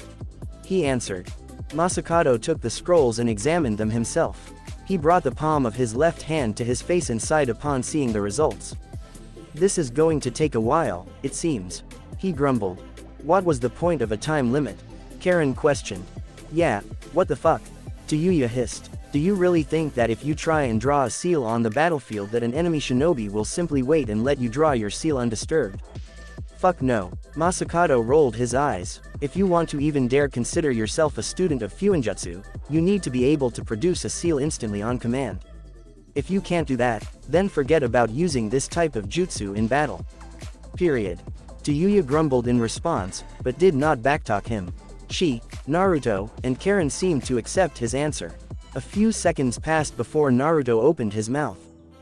He answered. Masakado took the scrolls and examined them himself. He brought the palm of his left hand to his face and sighed upon seeing the results. This is going to take a while, it seems. He grumbled. What was the point of a time limit? Karen questioned. Yeah, what the fuck? Tayuya hissed. Do you really think that if you try and draw a seal on the battlefield that an enemy shinobi will simply wait and let you draw your seal undisturbed? Fuck no. Masakado rolled his eyes. If you want to even dare consider yourself a student of fuinjutsu, you need to be able to produce a seal instantly on command. If you can't do that, then forget about using this type of jutsu in battle. Period. Tayuya grumbled in response, but did not backtalk him. Shi, Naruto, and Karen seemed to accept his answer. A few seconds passed before Naruto opened his mouth.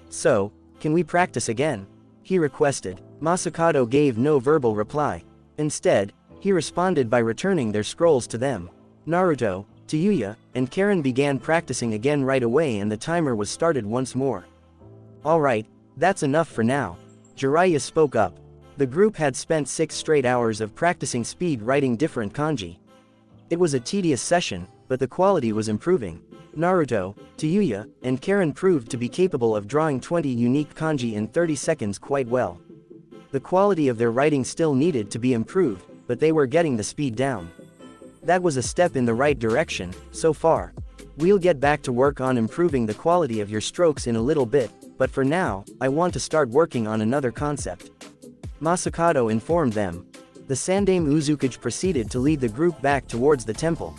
So, can we practice again? He requested. Masakado gave no verbal reply. Instead, he responded by returning their scrolls to them. Naruto, Tayuya, and Karen began practicing again right away and the timer was started once more. Alright, that's enough for now. Jiraiya spoke up. The group had spent 6 straight hours of practicing speed writing different kanji. It was a tedious session, but the quality was improving. Naruto, Tayuya, and Karen proved to be capable of drawing 20 unique kanji in 30 seconds quite well. The quality of their writing still needed to be improved, but they were getting the speed down. That was a step in the right direction, so far. We'll get back to work on improving the quality of your strokes in a little bit, but for now, I want to start working on another concept. Masakado informed them. The Sandaime Uzukage proceeded to lead the group back towards the temple.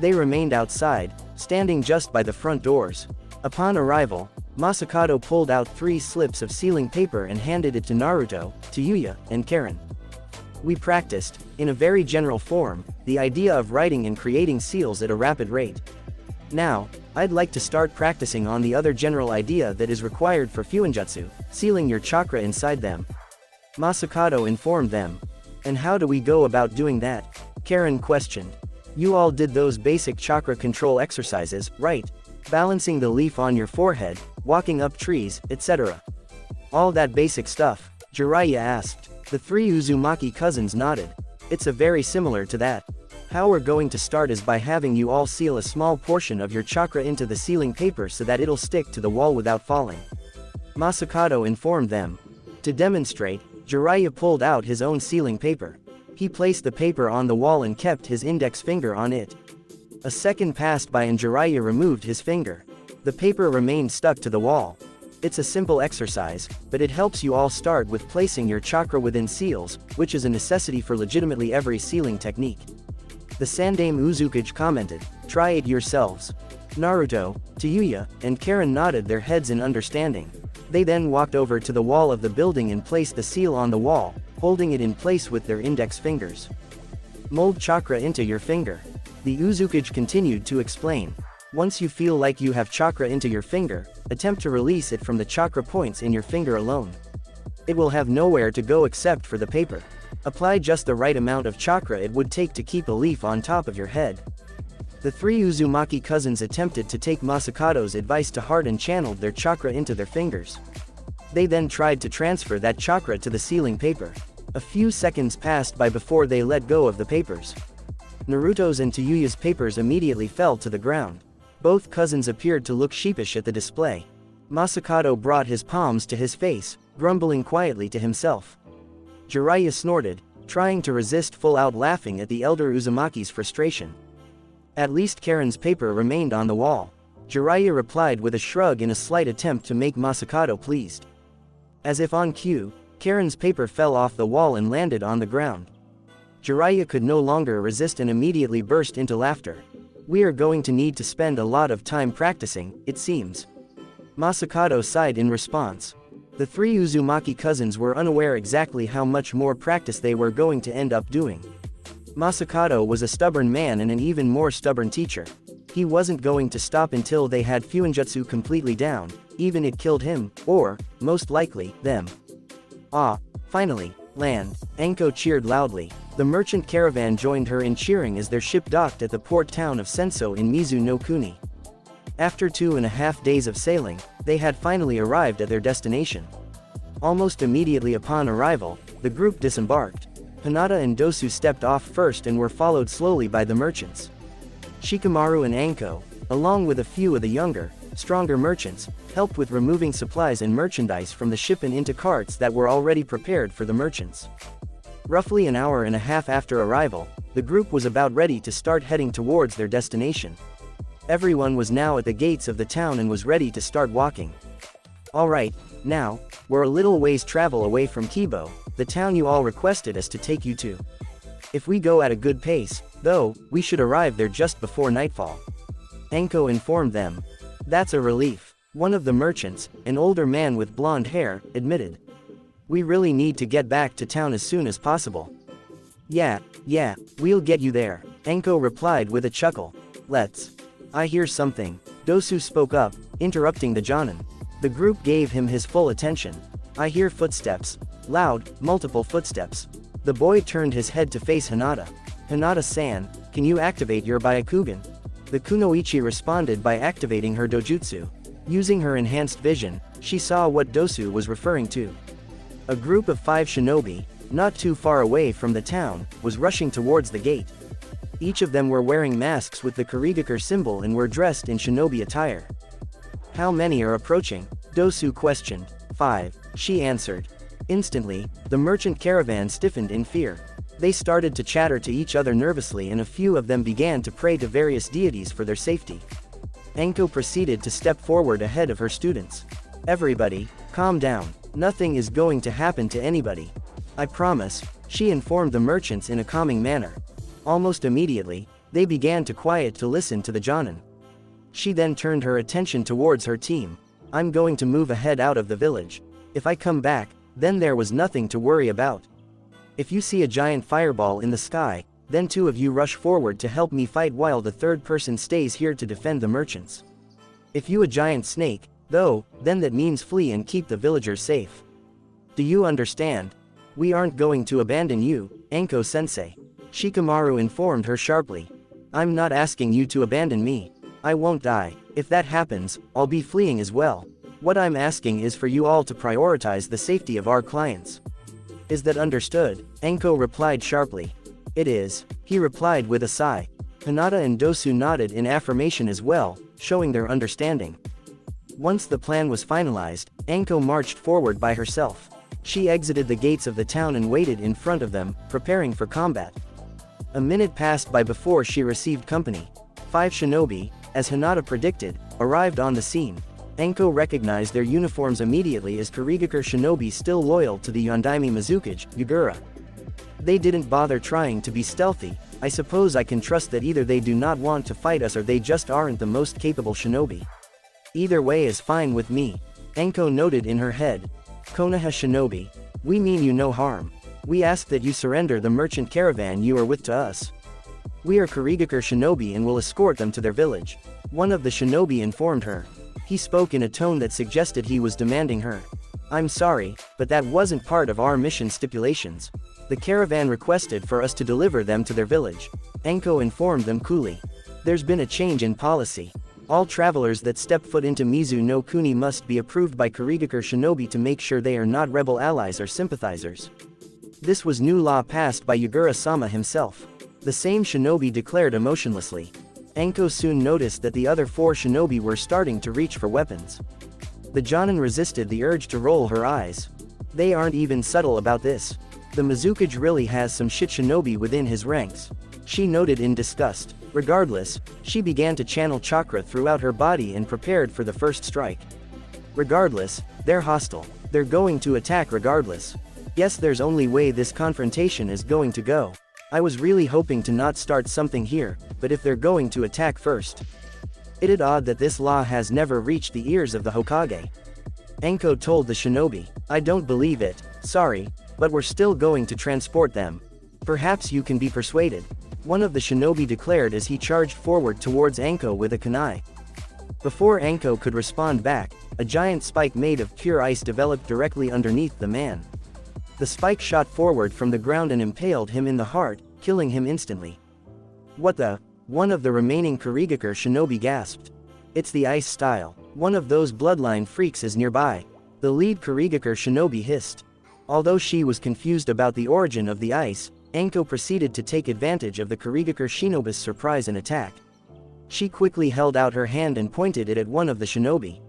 They remained outside, standing just by the front doors. Upon arrival, Masakado pulled out 3 slips of sealing paper and handed it to Naruto, Tayuya, and Karen. We practiced, in a very general form, the idea of writing and creating seals at a rapid rate. Now, I'd like to start practicing on the other general idea that is required for fuinjutsu, sealing your chakra inside them. Masakado informed them. And how do we go about doing that? Karen questioned. You all did those basic chakra control exercises, right? Balancing the leaf on your forehead, walking up trees, etc. All that basic stuff, Jiraiya asked. The 3 Uzumaki cousins nodded. It's a very similar to that. How we're going to start is by having you all seal a small portion of your chakra into the sealing paper so that it'll stick to the wall without falling. Masakado informed them. To demonstrate, Jiraiya pulled out his own sealing paper. He placed the paper on the wall and kept his index finger on it. A second passed by and Jiraiya removed his finger. The paper remained stuck to the wall. It's a simple exercise, but it helps you all start with placing your chakra within seals, which is a necessity for legitimately every sealing technique. The Sandaime Uzukage commented, try it yourselves. Naruto, Tayuya, and Karen nodded their heads in understanding. They then walked over to the wall of the building and placed the seal on the wall, holding it in place with their index fingers. Mold chakra into your finger. The Uzukage continued to explain. Once you feel like you have chakra into your finger, attempt to release it from the chakra points in your finger alone. It will have nowhere to go except for the paper. Apply just the right amount of chakra it would take to keep a leaf on top of your head. The 3 Uzumaki cousins attempted to take Masakado's advice to heart and channeled their chakra into their fingers. They then tried to transfer that chakra to the sealing paper. A few seconds passed by before they let go of the papers. Naruto's and Tayuya's papers immediately fell to the ground. Both cousins appeared to look sheepish at the display. Masakado brought his palms to his face, grumbling quietly to himself. Jiraiya snorted, trying to resist full-out laughing at the elder Uzumaki's frustration. At least Karen's paper remained on the wall. Jiraiya replied with a shrug in a slight attempt to make Masakado pleased. As if on cue, Karen's paper fell off the wall and landed on the ground. Jiraiya could no longer resist and immediately burst into laughter. We are going to need to spend a lot of time practicing, it seems. Masakado sighed in response. The three Uzumaki cousins were unaware exactly how much more practice they were going to end up doing. Masakado was a stubborn man and an even more stubborn teacher. He wasn't going to stop until they had Fuinjutsu completely down, even it killed him, or, most likely, them. Ah, finally, land. Anko cheered loudly. The merchant caravan joined her in cheering as their ship docked at the port town of Senso in Mizu no Kuni. After 2.5 days of sailing, they had finally arrived at their destination. Almost immediately upon arrival, the group disembarked. Hinata and Dosu stepped off first and were followed slowly by the merchants. Shikamaru and Anko, along with a few of the younger, stronger merchants, helped with removing supplies and merchandise from the ship and into carts that were already prepared for the merchants. Roughly an hour and a half after arrival, the group was about ready to start heading towards their destination. Everyone was now at the gates of the town and was ready to start walking. Alright, now, we're a little ways travel away from Kibo, the town you all requested us to take you to. If we go at a good pace, though, we should arrive there just before nightfall. Anko informed them. That's a relief. One of the merchants, an older man with blonde hair, admitted. We really need to get back to town as soon as possible. Yeah, we'll get you there, Anko replied with a chuckle. Let's. I hear something. Dosu spoke up, interrupting the Jonin. The group gave him his full attention. I hear footsteps. Loud, multiple footsteps. The boy turned his head to face Hinata. Hinata-san, can you activate your Byakugan? The Kunoichi responded by activating her dojutsu. Using her enhanced vision, she saw what Dosu was referring to. A group of 5 shinobi, not too far away from the town, was rushing towards the gate. Each of them were wearing masks with the Kurigakure symbol and were dressed in shinobi attire. How many are approaching? Dosu questioned. 5, she answered. Instantly, the merchant caravan stiffened in fear. They started to chatter to each other nervously and a few of them began to pray to various deities for their safety. Anko proceeded to step forward ahead of her students. Everybody, calm down. Nothing is going to happen to anybody. I promise, she informed the merchants in a calming manner. Almost immediately, they began to quiet to listen to the Jonin. She then turned her attention towards her team. I'm going to move ahead out of the village. If I come back, then there was nothing to worry about. If you see a giant fireball in the sky, then 2 of you rush forward to help me fight while the 3rd person stays here to defend the merchants. If you a giant snake, though, then that means flee and keep the villagers safe. Do you understand? We aren't going to abandon you, Anko-sensei. Shikamaru informed her sharply. I'm not asking you to abandon me. I won't die. If that happens, I'll be fleeing as well. What I'm asking is for you all to prioritize the safety of our clients. Is that understood? Anko replied sharply. It is, he replied with a sigh. Hinata and Dosu nodded in affirmation as well, showing their understanding. Once the plan was finalized, Anko marched forward by herself. She exited the gates of the town and waited in front of them, preparing for combat. A minute passed by before she received company. 5 shinobi, as Hinata predicted, arrived on the scene. Anko recognized their uniforms immediately as Kurigakure shinobi still loyal to the Yondaime Mizukage, Yugura. They didn't bother trying to be stealthy. I suppose I can trust that either they do not want to fight us or they just aren't the most capable shinobi. Either way is fine with me. Anko noted in her head. Konoha shinobi. We mean you no harm. We ask that you surrender the merchant caravan you are with to us. We are Kurigakure shinobi and will escort them to their village. One of the shinobi informed her. He spoke in a tone that suggested he was demanding her. I'm sorry, but that wasn't part of our mission stipulations. The caravan requested for us to deliver them to their village. Anko informed them coolly. There's been a change in policy. All travelers that step foot into Mizu no Kuni must be approved by Kurigakure shinobi to make sure they are not rebel allies or sympathizers. This was new law passed by Yugura-sama himself. The same shinobi declared emotionlessly. Anko soon noticed that the other 4 shinobi were starting to reach for weapons. The Jonin resisted the urge to roll her eyes. They aren't even subtle about this. The Mizukage really has some shit shinobi within his ranks. She noted in disgust. Regardless, she began to channel chakra throughout her body and prepared for the first strike. Regardless, they're hostile. They're going to attack regardless. Guess there's only way this confrontation is going to go. I was really hoping to not start something here, but if they're going to attack first. It's odd that this law has never reached the ears of the Hokage. Anko told the shinobi, I don't believe it, sorry, but we're still going to transport them. Perhaps you can be persuaded. One of the shinobi declared as he charged forward towards Anko with a kunai. Before Anko could respond back, a giant spike made of pure ice developed directly underneath the man. The spike shot forward from the ground and impaled him in the heart, killing him instantly. What the? One of the remaining Kurigakure shinobi gasped. It's the ice style. One of those bloodline freaks is nearby. The lead Kurigakure shinobi hissed. Although she was confused about the origin of the ice, Anko proceeded to take advantage of the Kurigakure shinobi's surprise and attack. She quickly held out her hand and pointed it at one of the shinobi.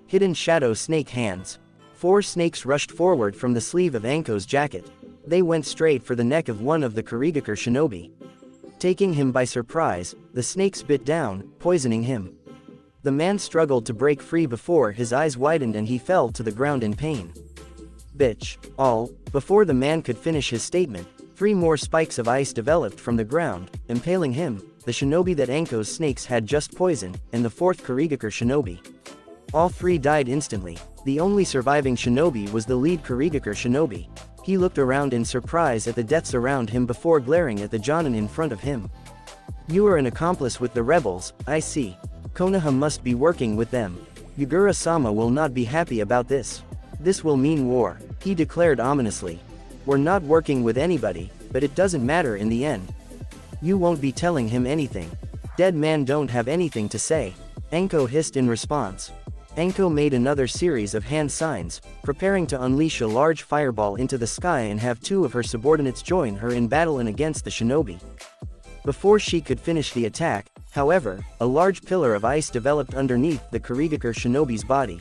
Hidden shadow snake hands. 4 snakes rushed forward from the sleeve of Anko's jacket. They went straight for the neck of one of the Kurigakure shinobi. Taking him by surprise, the snakes bit down, poisoning him. The man struggled to break free before his eyes widened and he fell to the ground in pain. Bitch, all. Before the man could finish his statement, 3 more spikes of ice developed from the ground, impaling him, the shinobi that Anko's snakes had just poisoned, and the 4th Kurigakure shinobi. All 3 died instantly. The only surviving shinobi was the lead Kurigakure shinobi. He looked around in surprise at the deaths around him before glaring at the Jonin in front of him. You are an accomplice with the rebels, I see. Konoha must be working with them. Yugura-sama will not be happy about this. This will mean war, he declared ominously. We're not working with anybody, but it doesn't matter in the end. You won't be telling him anything. Dead man don't have anything to say. Anko hissed in response. Anko made another series of hand signs, preparing to unleash a large fireball into the sky and have 2 of her subordinates join her in battle and against the shinobi. Before she could finish the attack, however, a large pillar of ice developed underneath the Kurigakure shinobi's body.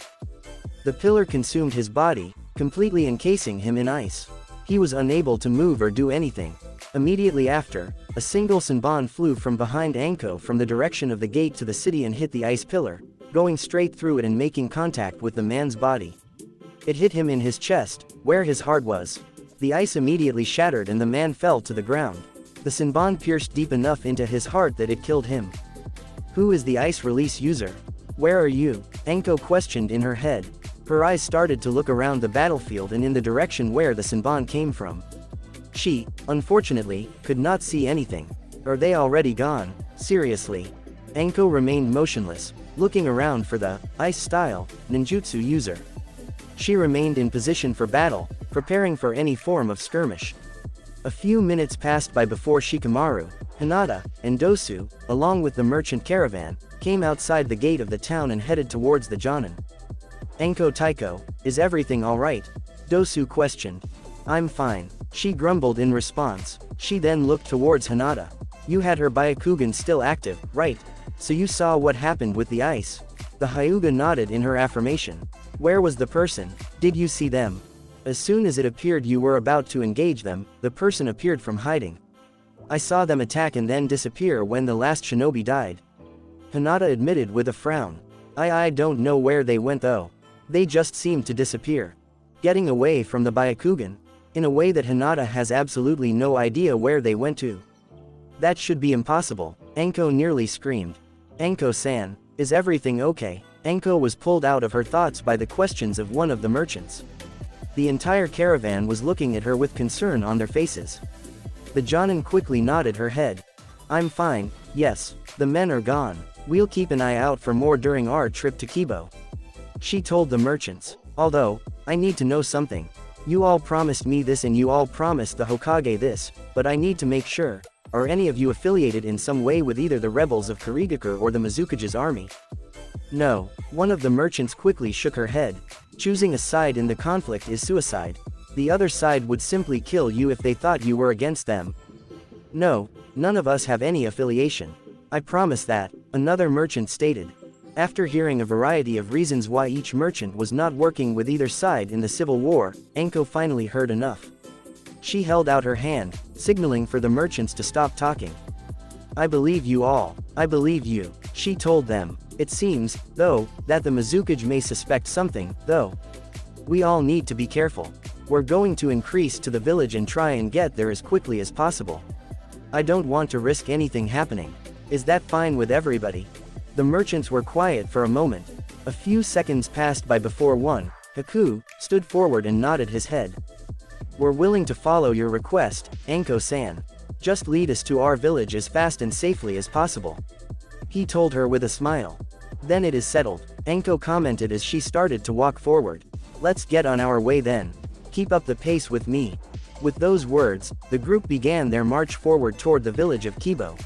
The pillar consumed his body, completely encasing him in ice. He was unable to move or do anything. Immediately after, a single Senbon flew from behind Anko from the direction of the gate to the city and hit the ice pillar, going straight through it and making contact with the man's body. It hit him in his chest, where his heart was. The ice immediately shattered and the man fell to the ground. The Senbon pierced deep enough into his heart that it killed him. Who is the ice release user? Where are you? Anko questioned in her head. Her eyes started to look around the battlefield and in the direction where the Senbon came from. She, unfortunately, could not see anything. Are they already gone? Seriously. Anko remained motionless, looking around for the ice-style ninjutsu user. She remained in position for battle, preparing for any form of skirmish. A few minutes passed by before Shikamaru, Hinata, and Dosu, along with the merchant caravan, came outside the gate of the town and headed towards the Jonin. Anko Taiko, is everything alright? Dosu questioned. I'm fine, she grumbled in response. She then looked towards Hinata. You had her Byakugan still active, right? So you saw what happened with the ice? The Hyuga nodded in her affirmation. Where was the person? Did you see them? As soon as it appeared you were about to engage them, the person appeared from hiding. I saw them attack and then disappear when the last shinobi died. Hinata admitted with a frown. I don't know where they went though. They just seemed to disappear. Getting away from the Byakugan? In a way that Hinata has absolutely no idea where they went to. That should be impossible, Anko nearly screamed. Anko-san, is everything okay? Anko was pulled out of her thoughts by the questions of one of the merchants. The entire caravan was looking at her with concern on their faces. The Jonin quickly nodded her head. I'm fine, yes, the men are gone. We'll keep an eye out for more during our trip to Kibo. She told the merchants. Although, I need to know something. You all promised me this and you all promised the Hokage this, but I need to make sure. Are any of you affiliated in some way with either the rebels of Kurigakure or the Mizukage's army? No, one of the merchants quickly shook her head. Choosing a side in the conflict is suicide. The other side would simply kill you if they thought you were against them. No, none of us have any affiliation. I promise that, another merchant stated. After hearing a variety of reasons why each merchant was not working with either side in the civil war, Enko finally heard enough. She held out her hand, signaling for the merchants to stop talking. "I believe you all. I believe you," she told them. "It seems, though, that the Mizukage may suspect something, though. We all need to be careful. We're going to increase to the village and try and get there as quickly as possible. I don't want to risk anything happening. Is that fine with everybody?" The merchants were quiet for a moment. A few seconds passed by before one, Haku, stood forward and nodded his head. "We're willing to follow your request, Enko-san. Just lead us to our village as fast and safely as possible," he told her with a smile. "Then it is settled," Enko commented as she started to walk forward. "Let's get on our way then. Keep up the pace with me." With those words, the group began their march forward toward the village of Kibo.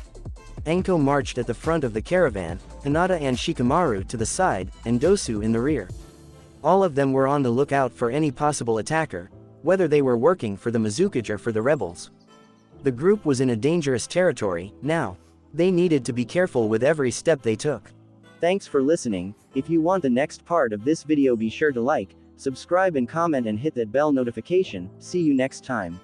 Enko marched at the front of the caravan, Hinata and Shikamaru to the side, and Dosu in the rear. All of them were on the lookout for any possible attacker, whether they were working for the Mizukage or for the rebels. The group was in a dangerous territory now. They needed to be careful with every step they took. Thanks for listening. If you want the next part of this video, be sure to like, subscribe and comment and hit that bell notification. See you next time.